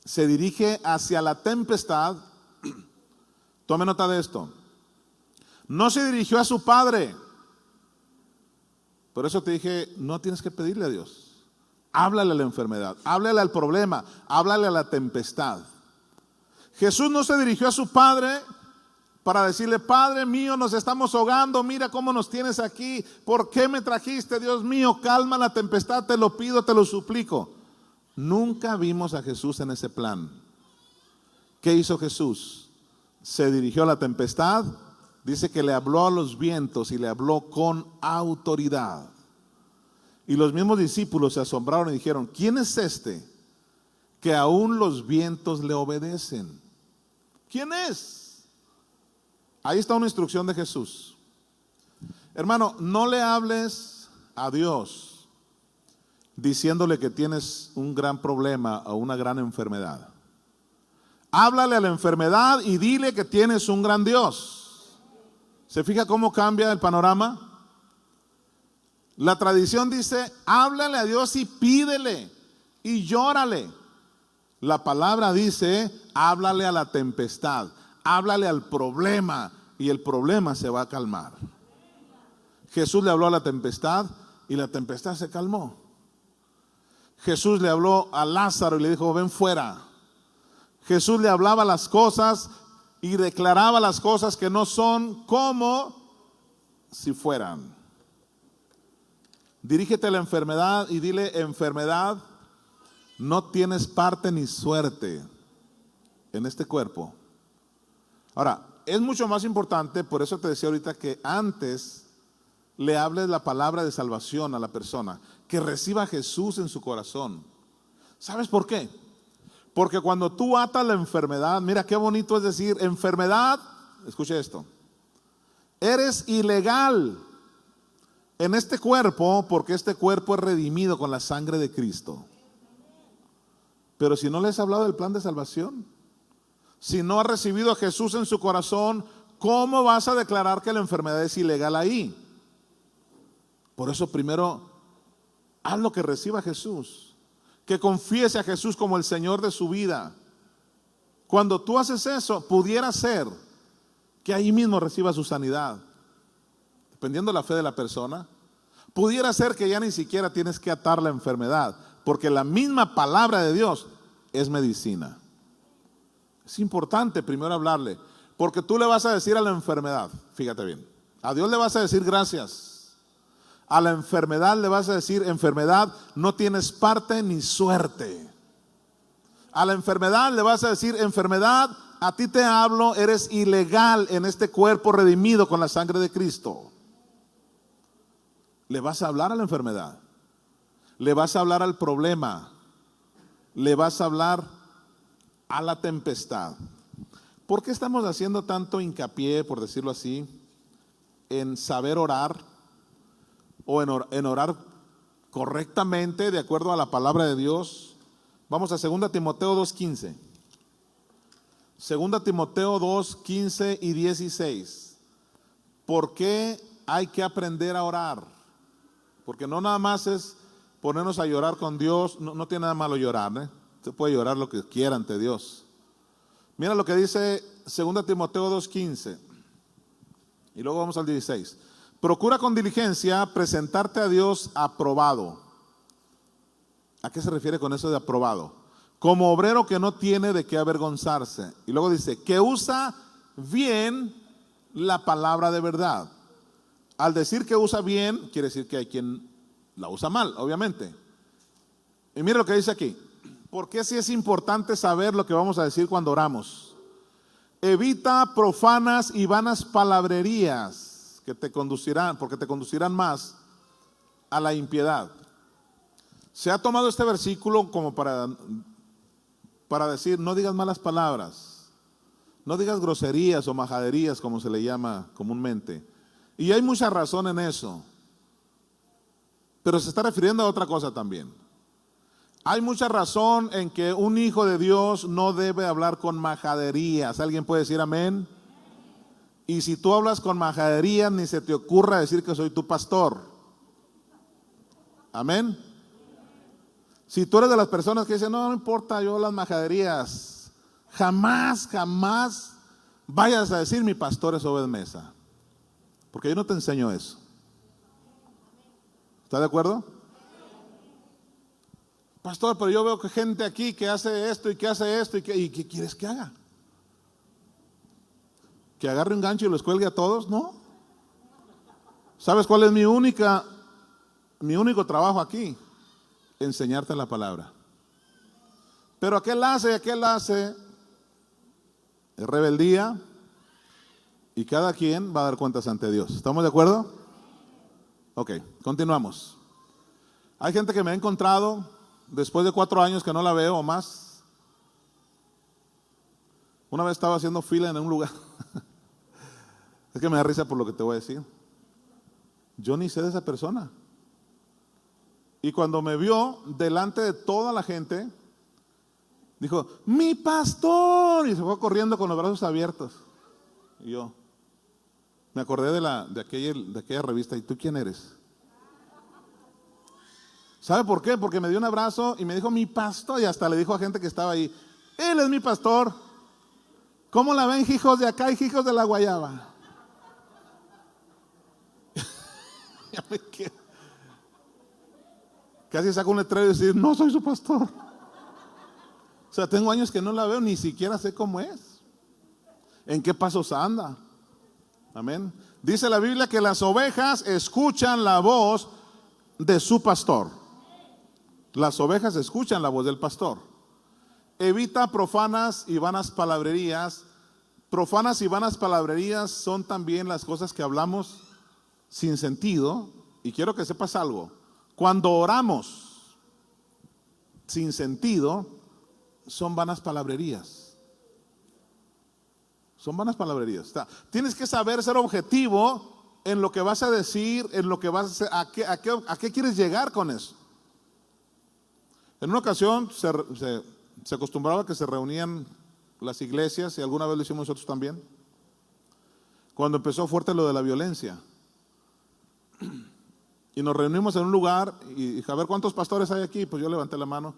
se dirige hacia la tempestad. Tome nota de esto. No se dirigió a su Padre. Por eso te dije, no tienes que pedirle a Dios. Háblale a la enfermedad, háblale al problema, háblale a la tempestad. Jesús no se dirigió a su Padre para decirle, Padre mío, nos estamos ahogando, mira cómo nos tienes aquí, ¿por qué me trajiste, Dios mío? Calma la tempestad, te lo pido, te lo suplico. Nunca vimos a Jesús en ese plan. ¿Qué hizo Jesús? Se dirigió a la tempestad. Dice que le habló a los vientos y le habló con autoridad. Y los mismos discípulos se asombraron y dijeron, ¿quién es este que aún los vientos le obedecen? ¿Quién es? Ahí está una instrucción de Jesús. Hermano, no le hables a Dios diciéndole que tienes un gran problema o una gran enfermedad. Háblale a la enfermedad y dile que tienes un gran Dios. ¿Se fija cómo cambia el panorama? La tradición dice, háblale a Dios y pídele y llórale. La palabra dice, háblale a la tempestad, háblale al problema y el problema se va a calmar. Jesús le habló a la tempestad y la tempestad se calmó. Jesús le habló a Lázaro y le dijo, ven fuera. Jesús le hablaba las cosas y declaraba las cosas que no son como si fueran. Dirígete a la enfermedad y dile, enfermedad, no tienes parte ni suerte en este cuerpo. Ahora, es mucho más importante, por eso te decía ahorita, que antes le hables la palabra de salvación a la persona, que reciba a Jesús en su corazón. ¿Sabes por qué? Porque cuando tú atas la enfermedad, mira qué bonito es decir, enfermedad, escuche esto, eres ilegal en este cuerpo porque este cuerpo es redimido con la sangre de Cristo. Pero si no les he hablado del plan de salvación, si no ha recibido a Jesús en su corazón, ¿cómo vas a declarar que la enfermedad es ilegal ahí? Por eso primero, haz lo que reciba a Jesús, que confiese a Jesús como el Señor de su vida. Cuando tú haces eso, pudiera ser que ahí mismo reciba su sanidad, dependiendo de la fe de la persona. Pudiera ser que ya ni siquiera tienes que atar la enfermedad, porque la misma palabra de Dios es medicina. Es importante primero hablarle, porque tú le vas a decir a la enfermedad, fíjate bien, a Dios le vas a decir gracias. A la enfermedad le vas a decir, enfermedad, no tienes parte ni suerte. A la enfermedad le vas a decir, enfermedad, a ti te hablo, eres ilegal en este cuerpo redimido con la sangre de Cristo. Le vas a hablar a la enfermedad, le vas a hablar al problema, le vas a hablar a la tempestad. ¿Por qué estamos haciendo tanto hincapié, por decirlo así, en saber orar? O en orar correctamente de acuerdo a la palabra de Dios. Vamos a 2 Timoteo 2:15. 2 Timoteo 2:15 y 16. ¿Por qué hay que aprender a orar? Porque no nada más es ponernos a llorar con Dios. No tiene nada malo llorar, ¿eh? Usted puede llorar lo que quiera ante Dios. Mira lo que dice 2 Timoteo 2:15. Y luego vamos al 16. Procura con diligencia presentarte a Dios aprobado. ¿A qué se refiere con eso de aprobado? Como obrero que no tiene de qué avergonzarse. Y luego dice, que usa bien la palabra de verdad. Al decir que usa bien, quiere decir que hay quien la usa mal, obviamente. Y mira lo que dice aquí. ¿Por qué sí es importante saber lo que vamos a decir cuando oramos? Evita profanas y vanas palabrerías que te conducirán, porque te conducirán más a la impiedad. Se ha tomado este versículo como para decir, no digas malas palabras, no digas groserías o majaderías, como se le llama comúnmente. Y hay mucha razón en eso, pero se está refiriendo a otra cosa también. Hay mucha razón en que un hijo de Dios no debe hablar con majaderías. ¿Alguien puede decir amén? Y si tú hablas con majadería, ni se te ocurra decir que soy tu pastor. Amén. Si tú eres de las personas que dicen, no importa, yo las majaderías, jamás vayas a decir mi pastor es Obed Mesa, porque yo no te enseño eso. ¿Está de acuerdo? Pastor, pero yo veo que gente aquí que hace esto y que hace esto y ¿qué quieres que haga? ¿Que agarre un gancho y los cuelgue a todos? No. ¿Sabes cuál es mi único trabajo aquí? Enseñarte la palabra. Pero aquel hace es rebeldía y cada quien va a dar cuentas ante Dios. ¿Estamos de acuerdo? Ok, continuamos. Hay gente que me ha encontrado después de 4 años que no la veo o más. Una vez estaba haciendo fila en un lugar. Es que me da risa por lo que te voy a decir. Yo ni sé de esa persona. Y cuando me vio delante de toda la gente, dijo, mi pastor, y se fue corriendo con los brazos abiertos. Y yo me acordé de aquella revista. ¿Y tú quién eres? ¿Sabe por qué? Porque me dio un abrazo y me dijo mi pastor, y hasta le dijo a gente que estaba ahí, él es mi pastor. ¿Cómo la ven, hijos de acá y hijos de la guayaba? Ya me quedo. Casi saco un letrero y decir, no soy su pastor. O sea, tengo años que no la veo, ni siquiera sé cómo es, en qué pasos anda. Amén. Dice la Biblia que las ovejas escuchan la voz de su pastor. Las ovejas escuchan la voz del pastor. Evita profanas y vanas palabrerías. Profanas y vanas palabrerías son también las cosas que hablamos sin sentido. Y quiero que sepas algo. Cuando oramos sin sentido, son vanas palabrerías. Son vanas palabrerías. Tienes que saber ser objetivo en lo que vas a decir, en lo que vas a hacer, a qué quieres llegar con eso. En una ocasión se acostumbraba que se reunían las iglesias, y alguna vez lo hicimos nosotros también, cuando empezó fuerte lo de la violencia. Y nos reunimos en un lugar y dije, a ver, ¿cuántos pastores hay aquí? Pues yo levanté la mano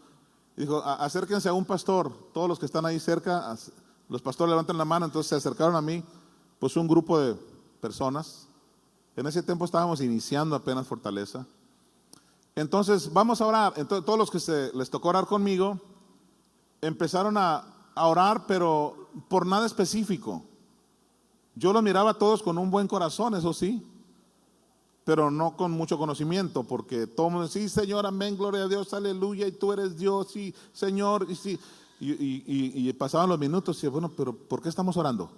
y dijo, acérquense a un pastor. Todos los que están ahí cerca, los pastores levantan la mano. Entonces se acercaron a mí, pues un grupo de personas. En ese tiempo estábamos iniciando apenas Fortaleza. Entonces vamos a orar. Entonces todos los que les tocó orar conmigo empezaron a orar, pero por nada específico. Yo los miraba a todos con un buen corazón, eso sí, pero no con mucho conocimiento, porque todo el mundo decía, sí, Señor, amén, gloria a Dios, aleluya, y tú eres Dios, sí, Señor, y sí. Y pasaban los minutos y bueno, pero ¿por qué estamos orando?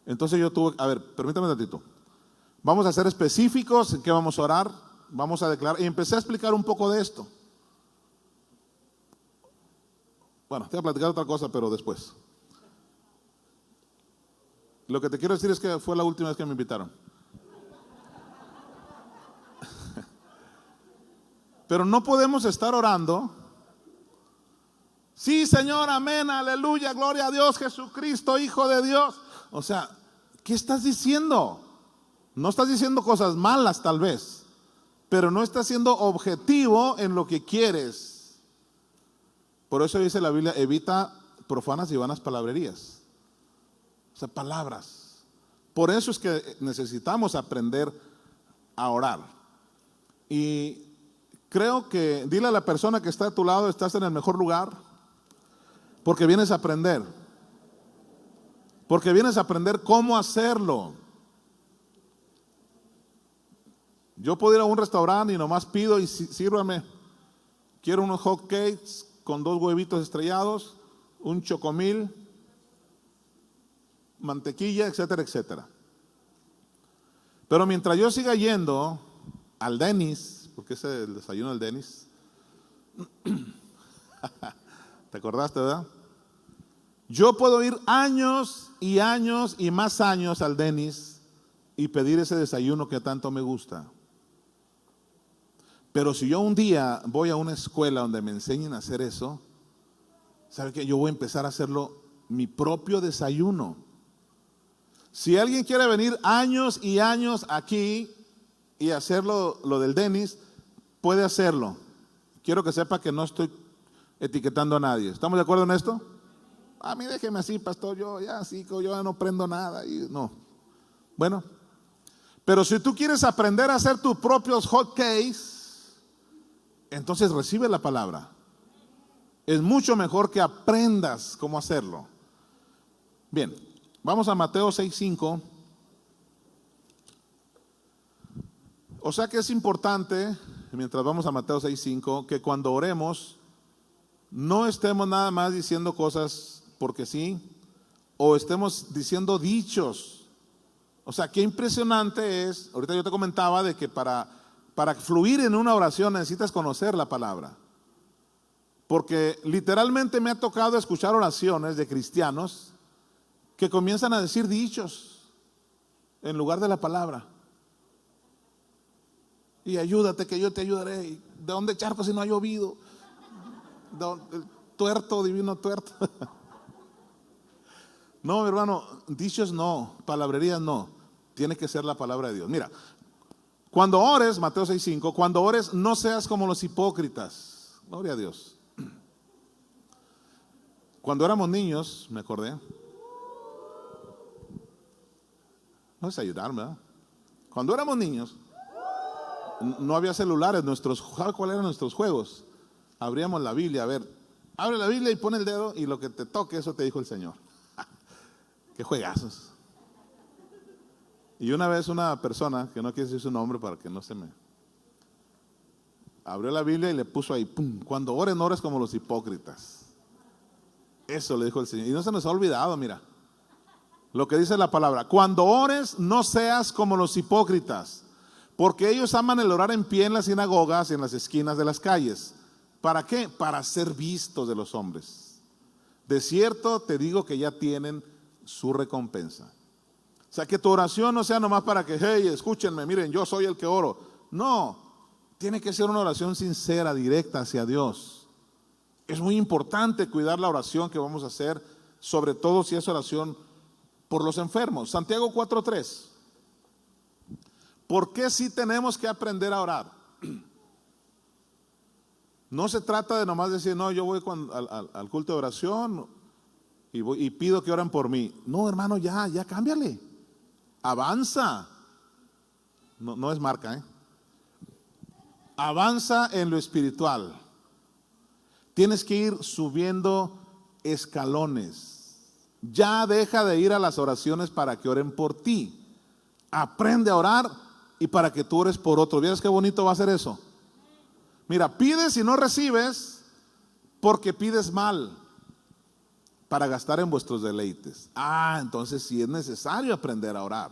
Entonces yo tuve, a ver, permítame un ratito. Vamos a ser específicos en qué vamos a orar, vamos a declarar, y empecé a explicar un poco de esto. Bueno, te voy a platicar otra cosa, pero después. Lo que te quiero decir es que fue la última vez que me invitaron. Pero no podemos estar orando. Sí, Señor, amén, aleluya, gloria a Dios, Jesucristo, Hijo de Dios. O sea, ¿qué estás diciendo? No estás diciendo cosas malas tal vez, pero no estás siendo objetivo en lo que quieres. Por eso dice la Biblia, evita profanas y vanas palabrerías. O sea, palabras. Por eso es que necesitamos aprender a orar. Y creo que, dile a la persona que está a tu lado, estás en el mejor lugar, porque vienes a aprender. Porque vienes a aprender cómo hacerlo. Yo puedo ir a un restaurante y nomás pido y sírvame. Quiero unos hot cakes con 2 huevitos estrellados, un chocomil, mantequilla, etcétera, etcétera. Pero mientras yo siga yendo al Denny's, porque ese es el desayuno del Denny's, ¿te acordaste, verdad? Yo puedo ir años y años y más años al Denny's y pedir ese desayuno que tanto me gusta. Pero si yo un día voy a una escuela donde me enseñen a hacer eso, ¿sabe qué? Yo voy a empezar a hacerlo mi propio desayuno. Si alguien quiere venir años y años aquí y hacerlo lo del Denny's, puede hacerlo. Quiero que sepa que no estoy etiquetando a nadie. ¿Estamos de acuerdo en esto? A mí déjeme así, pastor, yo ya no prendo nada. No. Bueno, pero si tú quieres aprender a hacer tus propios hot cakes, entonces recibe la palabra. Es mucho mejor que aprendas cómo hacerlo. Bien, vamos a Mateo 6:5. O sea que es importante, mientras vamos a Mateo 6:5, que cuando oremos no estemos nada más diciendo cosas porque sí, o estemos diciendo dichos. O sea, qué impresionante es, ahorita yo te comentaba de que para fluir en una oración necesitas conocer la palabra. Porque literalmente me ha tocado escuchar oraciones de cristianos que comienzan a decir dichos en lugar de la palabra. Y ayúdate que yo te ayudaré. ¿De dónde charco si no ha llovido? El tuerto, divino tuerto. No, mi hermano, dichos no, palabrerías no. Tiene que ser la palabra de Dios. Mira, cuando ores, Mateo 6:5, cuando ores no seas como los hipócritas. Gloria a Dios. Cuando éramos niños, me acordé. No es ayudarme, ¿verdad? Cuando éramos niños, no había celulares. ¿Cuáles eran nuestros juegos? Abríamos la Biblia, a ver, abre la Biblia y pone el dedo y lo que te toque, eso te dijo el Señor. Qué juegazos. Y una vez una persona, que no quiere decir su nombre para que no se me... abrió la Biblia y le puso ahí, ¡pum! Cuando ores, no ores como los hipócritas. Eso le dijo el Señor. Y no se nos ha olvidado, mira, lo que dice la palabra. Cuando ores, no seas como los hipócritas, porque ellos aman el orar en pie en las sinagogas y en las esquinas de las calles. ¿Para qué? Para ser vistos de los hombres. De cierto te digo que ya tienen su recompensa. O sea, que tu oración no sea nomás para que, hey, escúchenme, miren, yo soy el que oro. No, tiene que ser una oración sincera, directa hacia Dios. Es muy importante cuidar la oración que vamos a hacer, sobre todo si es oración por los enfermos. Santiago 4:3. ¿Por qué sí tenemos que aprender a orar? No se trata de nomás decir, no, yo voy al culto de oración y pido que oren por mí. No, hermano, ya cámbiale. Avanza. No es marca, ¿eh? Avanza en lo espiritual. Tienes que ir subiendo escalones. Ya deja de ir a las oraciones para que oren por ti. Aprende a orar y para que tú ores por otro. ¿Vieras qué bonito va a ser eso? Mira, pides y no recibes porque pides mal para gastar en vuestros deleites. Entonces sí es necesario aprender a orar.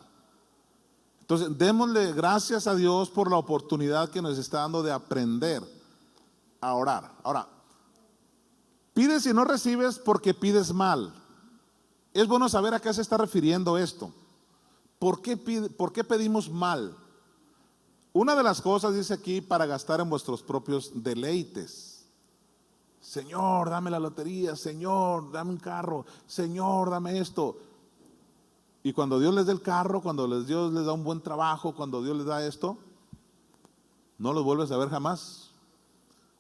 Entonces démosle gracias a Dios por la oportunidad que nos está dando de aprender a orar. Ahora, pides y no recibes porque pides mal. Es bueno saber a qué se está refiriendo esto. ¿Por qué pedimos mal? Una de las cosas dice aquí, para gastar en vuestros propios deleites. Señor, dame la lotería. Señor, dame un carro. Señor, dame esto. Y cuando Dios les da el carro, cuando Dios les da un buen trabajo, cuando Dios les da esto, no los vuelves a ver jamás.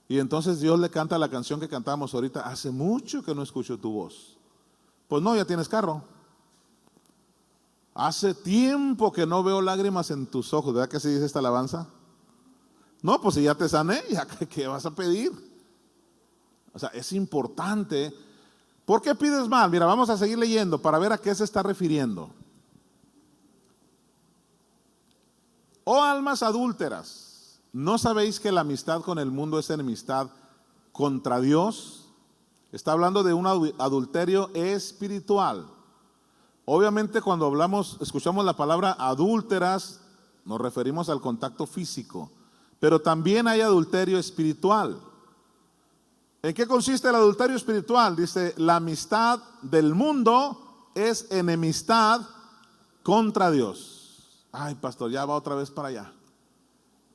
Y entonces Dios le canta la canción que cantábamos ahorita: hace mucho que no escucho tu voz. Pues no, ya tienes carro. Hace tiempo que no veo lágrimas en tus ojos. ¿Verdad que así dice esta alabanza? No, pues si ya te sané, ya ¿qué vas a pedir? O sea, es importante. ¿Por qué pides mal? Mira, vamos a seguir leyendo para ver a qué se está refiriendo. Oh almas adúlteras, ¿no sabéis que la amistad con el mundo es enemistad contra Dios? Está hablando de un adulterio espiritual. Obviamente cuando escuchamos la palabra adúlteras, nos referimos al contacto físico, pero también hay adulterio espiritual. ¿En qué consiste el adulterio espiritual? Dice, la amistad del mundo es enemistad contra Dios. Ay, pastor, ya va otra vez para allá.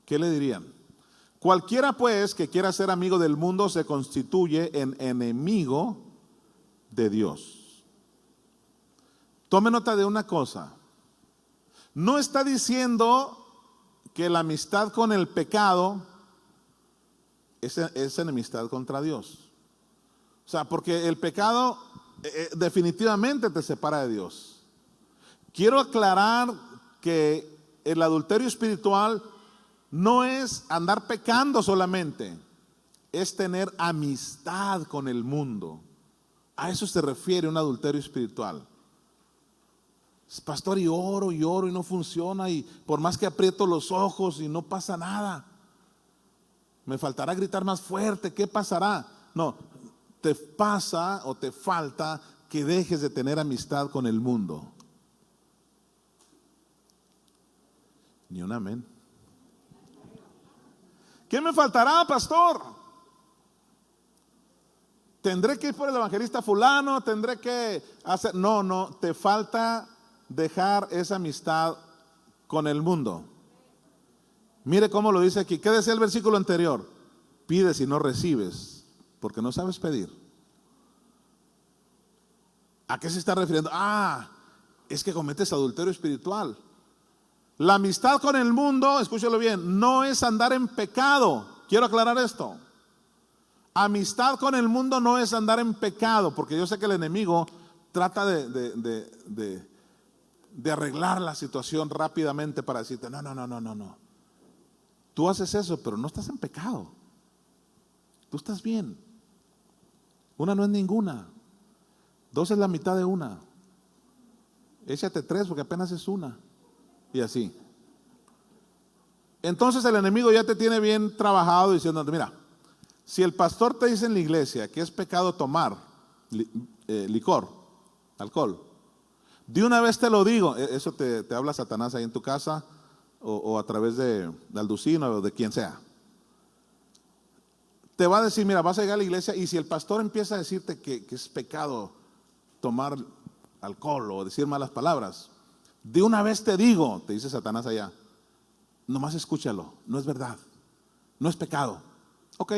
¿Qué le dirían? Cualquiera pues que quiera ser amigo del mundo se constituye en enemigo de Dios. Tome nota de una cosa. No está diciendo que la amistad con el pecado es enemistad contra Dios. O sea, porque el pecado definitivamente te separa de Dios. Quiero aclarar que el adulterio espiritual no es andar pecando solamente, es tener amistad con el mundo. A eso se refiere un adulterio espiritual. Pastor, y oro y no funciona, y por más que aprieto los ojos y no pasa nada. Me faltará gritar más fuerte, ¿qué pasará? No, te pasa o te falta que dejes de tener amistad con el mundo. Ni un amén. ¿Qué me faltará, pastor? ¿Tendré que ir por el evangelista fulano? ¿Tendré que hacer? No, te falta dejar esa amistad con el mundo. Mire cómo lo dice aquí. ¿Qué decía el versículo anterior? Pides y no recibes, porque no sabes pedir. ¿A qué se está refiriendo? Es que cometes adulterio espiritual. La amistad con el mundo, escúchalo bien, no es andar en pecado. Quiero aclarar esto. Amistad con el mundo no es andar en pecado, porque yo sé que el enemigo trata de arreglar la situación rápidamente para decirte, no. Tú haces eso, pero no estás en pecado. Tú estás bien. Una no es ninguna. Dos es la mitad de una. Échate tres porque apenas es una. Y así. Entonces el enemigo ya te tiene bien trabajado diciendo, mira, si el pastor te dice en la iglesia que es pecado tomar, licor, alcohol. De una vez te lo digo, eso te habla Satanás ahí en tu casa o a través de Alducino o de quien sea. Te va a decir, mira, vas a llegar a la iglesia y si el pastor empieza a decirte que es pecado tomar alcohol o decir malas palabras, de una vez te digo, te dice Satanás allá, nomás escúchalo, no es verdad, no es pecado. Ok,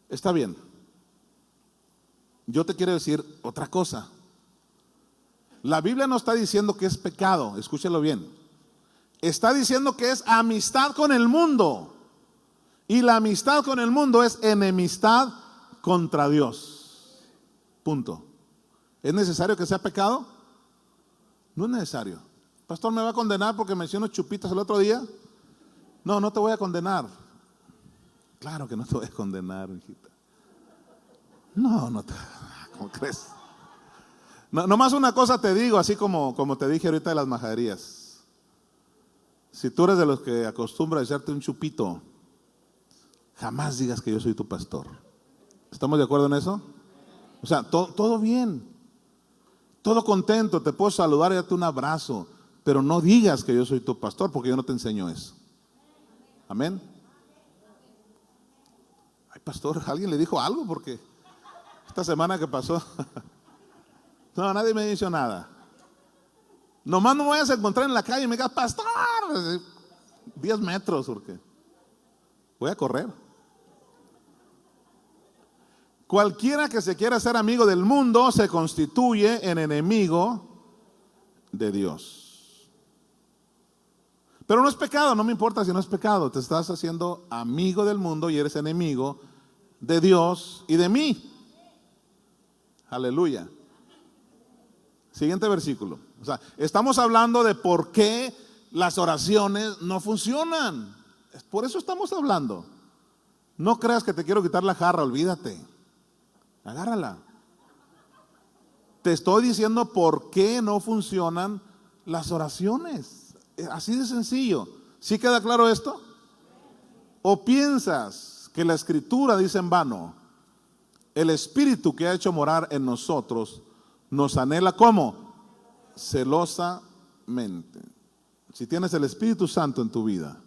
está bien. Yo te quiero decir otra cosa. La Biblia no está diciendo que es pecado, escúchalo bien. Está diciendo que es amistad con el mundo. Y la amistad con el mundo es enemistad contra Dios. Punto. ¿Es necesario que sea pecado? No es necesario. Pastor, ¿me va a condenar porque menciono chupitas el otro día? No, no te voy a condenar. Claro que no te voy a condenar, hijita. No te... ¿Cómo crees? No, nomás una cosa te digo, así como te dije ahorita de las majaderías. Si tú eres de los que acostumbra a echarte un chupito, jamás digas que yo soy tu pastor. ¿Estamos de acuerdo en eso? O sea, todo bien, todo contento, te puedo saludar y darte un abrazo, pero no digas que yo soy tu pastor porque yo no te enseño eso. Amén. Ay, pastor, ¿alguien le dijo algo? Porque esta semana que pasó, no, nadie me dijo nada. Nomás no me vayas a encontrar en la calle y me digas, pastor, 10 metros, porque voy a correr. Cualquiera que se quiera ser amigo del mundo se constituye en enemigo de Dios. Pero no es pecado, no me importa si no es pecado. Te estás haciendo amigo del mundo y eres enemigo de Dios y de mí. Aleluya. Siguiente versículo. O sea, estamos hablando de por qué las oraciones no funcionan. Por eso estamos hablando. No creas que te quiero quitar la jarra, olvídate. Agárrala. Te estoy diciendo por qué no funcionan las oraciones. Así de sencillo. ¿Sí queda claro esto? ¿O piensas que la Escritura dice en vano? El Espíritu que ha hecho morar en nosotros nos anhela ¿cómo? Celosamente. Si tienes el Espíritu Santo en tu vida,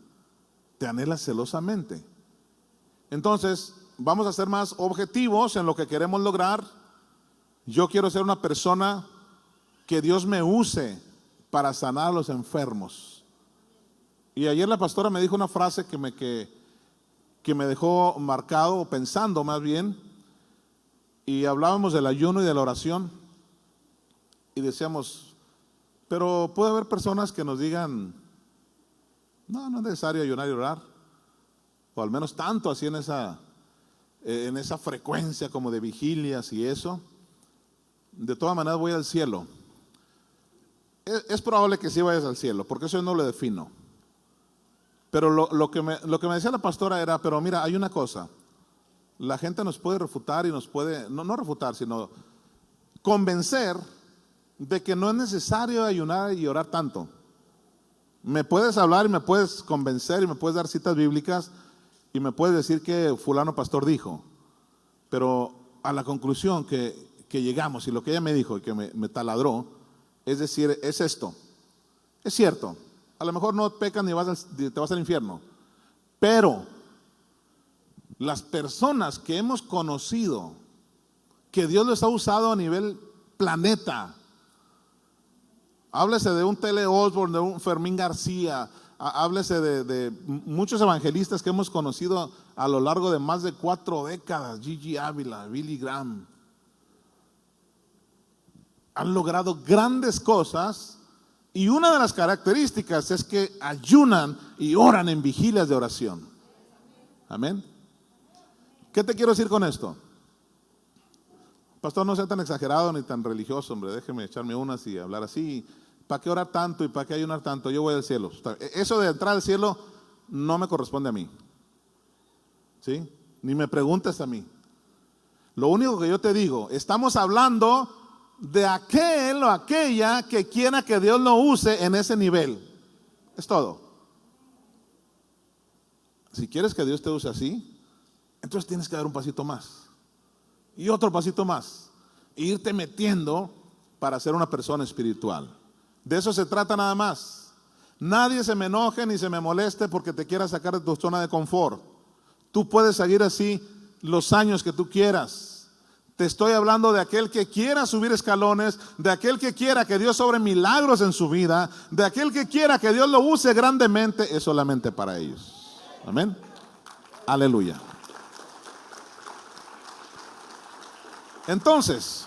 te anhela celosamente. Entonces, vamos a ser más objetivos en lo que queremos lograr. Yo quiero ser una persona que Dios me use para sanar a los enfermos. Y ayer la pastora me dijo una frase que me dejó marcado, o pensando más bien, y hablábamos del ayuno y de la oración, y decíamos, pero puede haber personas que nos digan, no es necesario ayunar y orar, o al menos tanto así en esa frecuencia como de vigilias y eso. De todas maneras voy al cielo. Es probable que sí vayas al cielo, porque eso yo no lo defino. Pero lo que me decía la pastora era, pero mira, hay una cosa. La gente nos puede refutar y nos puede, no refutar, sino convencer de que no es necesario ayunar y orar tanto. Me puedes hablar y me puedes convencer y me puedes dar citas bíblicas y me puedes decir que fulano pastor dijo, pero a la conclusión que llegamos y lo que ella me dijo y que me taladró, es decir, es esto. Es cierto, a lo mejor no pecas ni te vas al infierno, pero las personas que hemos conocido, que Dios les ha usado a nivel planeta, háblese de un Tele Osborne, de un Fermín García, háblese de muchos evangelistas que hemos conocido a lo largo de más de 4 décadas, Gigi Ávila, Billy Graham, han logrado grandes cosas y una de las características es que ayunan y oran en vigilias de oración. Amén. ¿Qué te quiero decir con esto? Pastor, no sea tan exagerado ni tan religioso, hombre, déjeme echarme unas y hablar así. ¿Para qué orar tanto y para qué ayunar tanto? Yo voy al cielo. Eso de entrar al cielo no me corresponde a mí. ¿Sí? Ni me preguntes a mí. Lo único que yo te digo, estamos hablando de aquel o aquella que quiera que Dios lo use en ese nivel. Es todo. Si quieres que Dios te use así, entonces tienes que dar un pasito más. y otro pasito más, e irte metiendo para ser una persona espiritual. De eso se trata nada más. Nadie se me enoje ni se me moleste porque te quiera sacar de tu zona de confort. Tú puedes seguir así los años que tú quieras. Te estoy hablando de aquel que quiera subir escalones, de aquel que quiera que Dios obre milagros en su vida, de aquel que quiera que Dios lo use grandemente, es solamente para ellos. Amén. Aleluya. Entonces,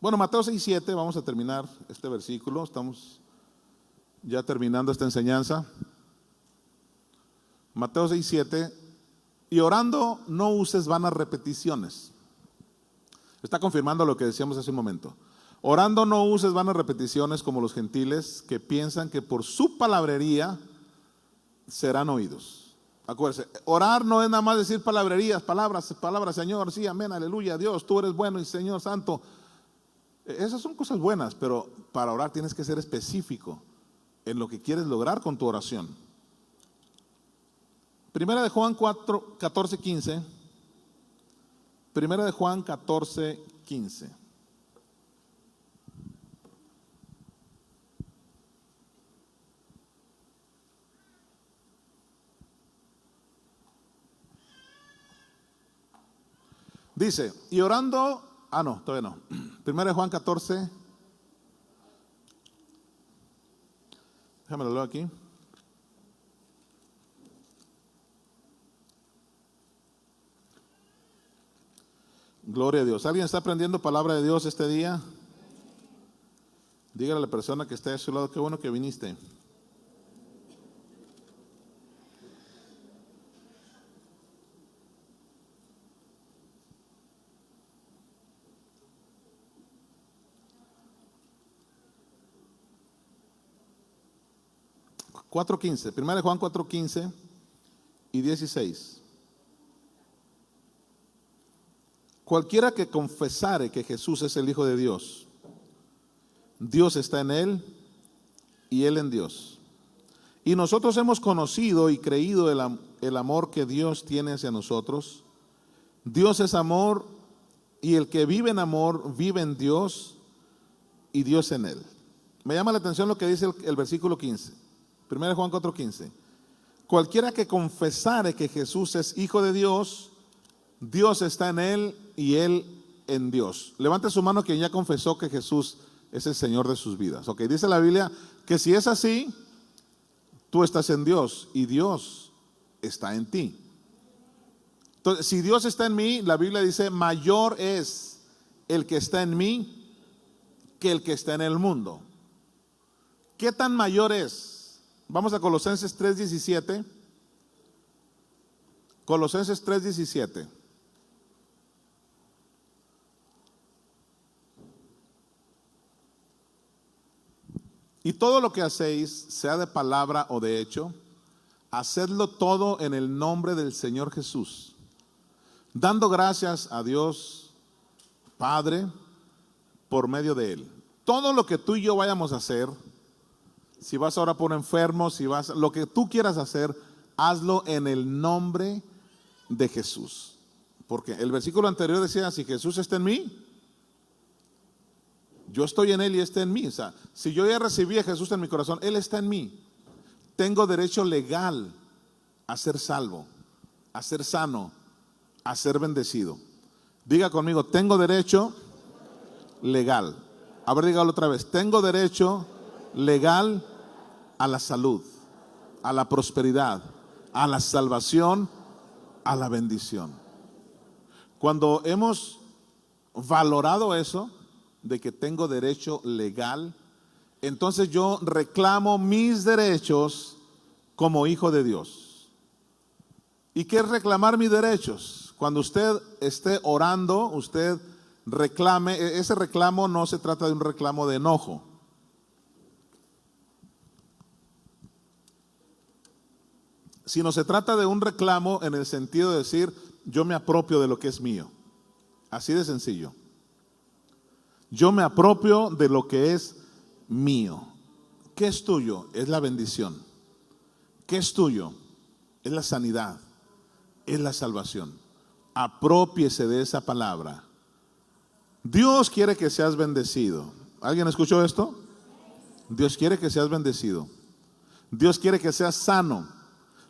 Mateo 6:7, vamos a terminar este versículo, estamos ya terminando esta enseñanza. Mateo 6:7, y orando no uses vanas repeticiones. Está confirmando lo que decíamos hace un momento. Orando no uses vanas repeticiones como los gentiles que piensan que por su palabrería serán oídos. Acuérdense, orar no es nada más decir palabrerías, palabras, Señor, sí, amén, aleluya, Dios, tú eres bueno y Señor santo. Esas son cosas buenas, pero para orar tienes que ser específico en lo que quieres lograr con tu oración. Primera de Juan 14:15. Primera de Juan 14:15. Dice, y orando, todavía no. Primera de Juan 14. Déjame lo leo aquí. Gloria a Dios. ¿Alguien está aprendiendo palabra de Dios este día? Dígale a la persona que está a su lado, qué bueno que viniste. Primera de Juan 4:15 y 16. Cualquiera que confesare que Jesús es el Hijo de Dios, Dios está en él y él en Dios. Y nosotros hemos conocido y creído el amor que Dios tiene hacia nosotros. Dios es amor y el que vive en amor vive en Dios y Dios en él. Me llama la atención lo que dice el versículo 15. 1 Juan 4:15. Cualquiera que confesare que Jesús es Hijo de Dios, Dios está en él y él en Dios. Levante su mano quien ya confesó que Jesús es el Señor de sus vidas. Ok, dice la Biblia que si es así, tú estás en Dios y Dios está en ti. Entonces, si Dios está en mí, la Biblia dice, mayor es el que está en mí que el que está en el mundo. ¿Qué tan mayor es? Vamos a Colosenses 3:17. Colosenses 3:17. Y todo lo que hacéis, sea de palabra o de hecho, hacedlo todo en el nombre del Señor Jesús, dando gracias a Dios Padre por medio de Él. Todo lo que tú y yo vayamos a hacer, si vas a orar por enfermos, lo que tú quieras hacer, hazlo en el nombre de Jesús. Porque el versículo anterior decía, si Jesús está en mí, yo estoy en él y está en mí. O sea, si yo ya recibí a Jesús en mi corazón, Él está en mí. Tengo derecho legal a ser salvo, a ser sano, a ser bendecido. Diga conmigo, tengo derecho legal. A ver, dígalo otra vez. Tengo derecho legal a la salud, a la prosperidad, a la salvación, a la bendición. Cuando hemos valorado eso, de que tengo derecho legal, entonces yo reclamo mis derechos como hijo de Dios. ¿Y qué es reclamar mis derechos? Cuando usted esté orando, usted reclame, ese reclamo no se trata de un reclamo de enojo. Sino se trata de un reclamo en el sentido de decir, yo me apropio de lo que es mío. Así de sencillo. Yo me apropio de lo que es mío. ¿Qué es tuyo? Es la bendición. ¿Qué es tuyo? es la sanidad, es la salvación. Aprópiese de esa palabra. Dios quiere que seas bendecido. ¿Alguien escuchó esto? Dios quiere que seas bendecido. Dios quiere que seas sano.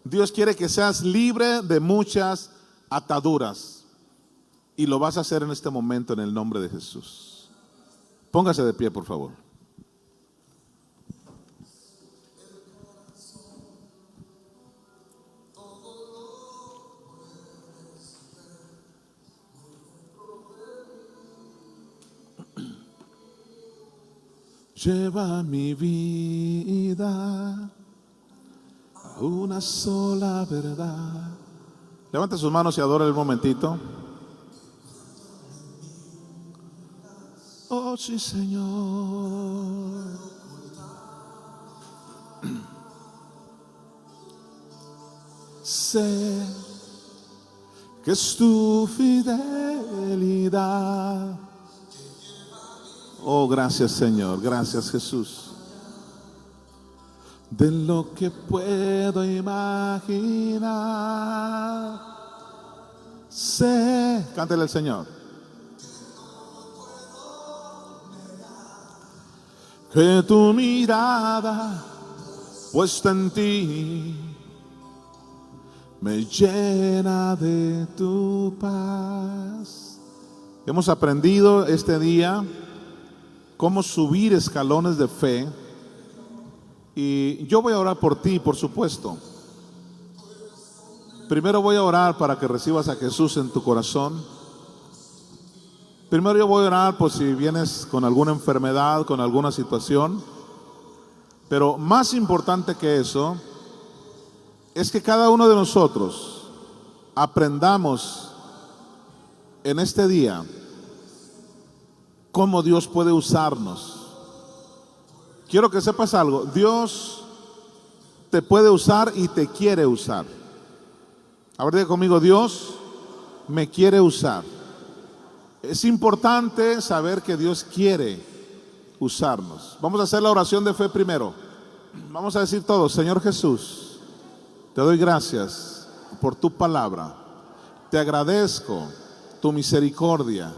Dios quiere que seas libre de muchas ataduras. Y lo vas a hacer en este momento en el nombre de Jesús. Póngase de pie, por favor. Lleva mi vida a una sola verdad. Levante sus manos y adore un momentito. Oh, sí, Señor. Sé que es tu fidelidad. Oh, gracias, Señor. Gracias, Jesús. De lo que puedo imaginar, sé. Cántele al Señor. Que tu mirada puesta en ti me llena de tu paz. Hemos aprendido este día cómo subir escalones de fe. Y yo voy a orar por ti, por supuesto. Primero voy a orar para que recibas a Jesús en tu corazón. Primero yo voy a orar por si vienes con alguna enfermedad, con alguna situación. Pero más importante que eso es que cada uno de nosotros aprendamos en este día cómo Dios puede usarnos. Quiero que sepas algo. Dios te puede usar y te quiere usar. A ver, diga conmigo: Dios me quiere usar. Es importante saber que Dios quiere usarnos. Vamos a hacer la oración de fe primero. Vamos a decir todos: Señor Jesús, te doy gracias por tu palabra. Te agradezco tu misericordia.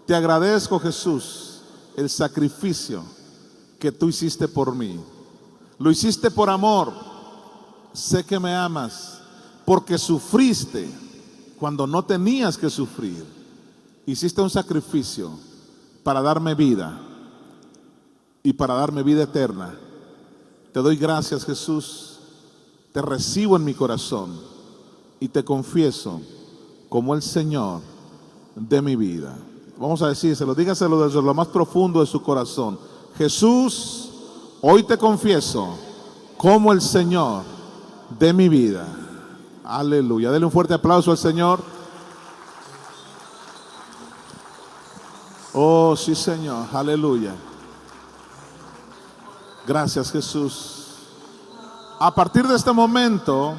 Te agradezco, Jesús, el sacrificio que tú hiciste por mí. Lo hiciste por amor. Sé que me amas porque sufriste cuando no tenías que sufrir. Hiciste un sacrificio para darme vida y para darme vida eterna. Te doy gracias, Jesús. Te recibo en mi corazón y te confieso como el Señor de mi vida. Vamos a decírselo, dígaselo desde lo más profundo de su corazón. Jesús, hoy te confieso como el Señor de mi vida. Aleluya. Dele un fuerte aplauso al Señor. Oh, sí, Señor. Aleluya. Gracias, Jesús. A partir de este momento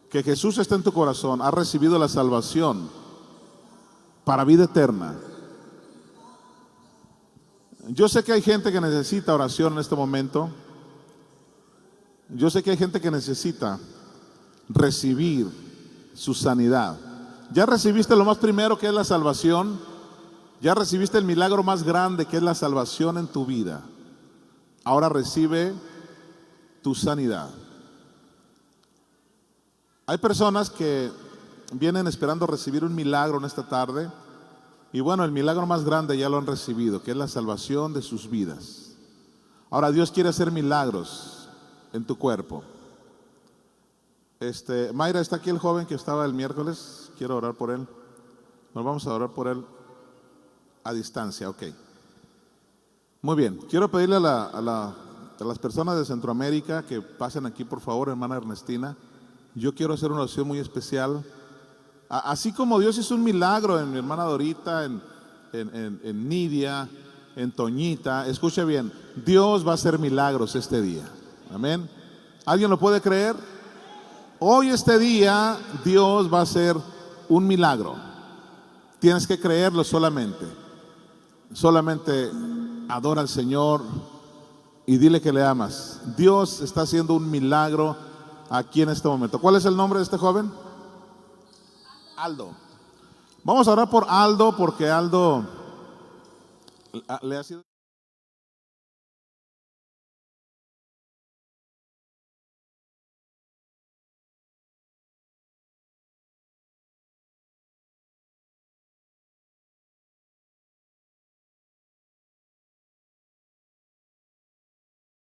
que Jesús está en tu corazón, has recibido la salvación para vida eterna. Yo sé que hay gente que necesita oración en este momento. Yo sé que hay gente que necesita recibir su sanidad. Ya recibiste lo más primero, que es la salvación. Ya recibiste el milagro más grande, que es la salvación en tu vida. Ahora recibe tu sanidad. Hay personas que vienen esperando recibir un milagro en esta tarde. Y bueno, el milagro más grande ya lo han recibido, que es la salvación de sus vidas. Ahora Dios quiere hacer milagros en tu cuerpo. Mayra, ¿está aquí el joven que estaba el miércoles? Quiero orar por él. Nos vamos a orar por él a distancia, ok. Muy bien, quiero pedirle a las personas de Centroamérica que pasen aquí, por favor, hermana Ernestina. Yo quiero hacer una oración muy especial. Así como Dios hizo un milagro en mi hermana Dorita, en Nidia, en Toñita, escuche bien, Dios va a hacer milagros este día. Amén. ¿Alguien lo puede creer? Hoy, este día, Dios va a hacer un milagro. Tienes que creerlo solamente. Solamente adora al Señor y dile que le amas. Dios está haciendo un milagro aquí en este momento. ¿Cuál es el nombre de este joven? Aldo. Vamos a orar por Aldo porque Aldo le ha sido...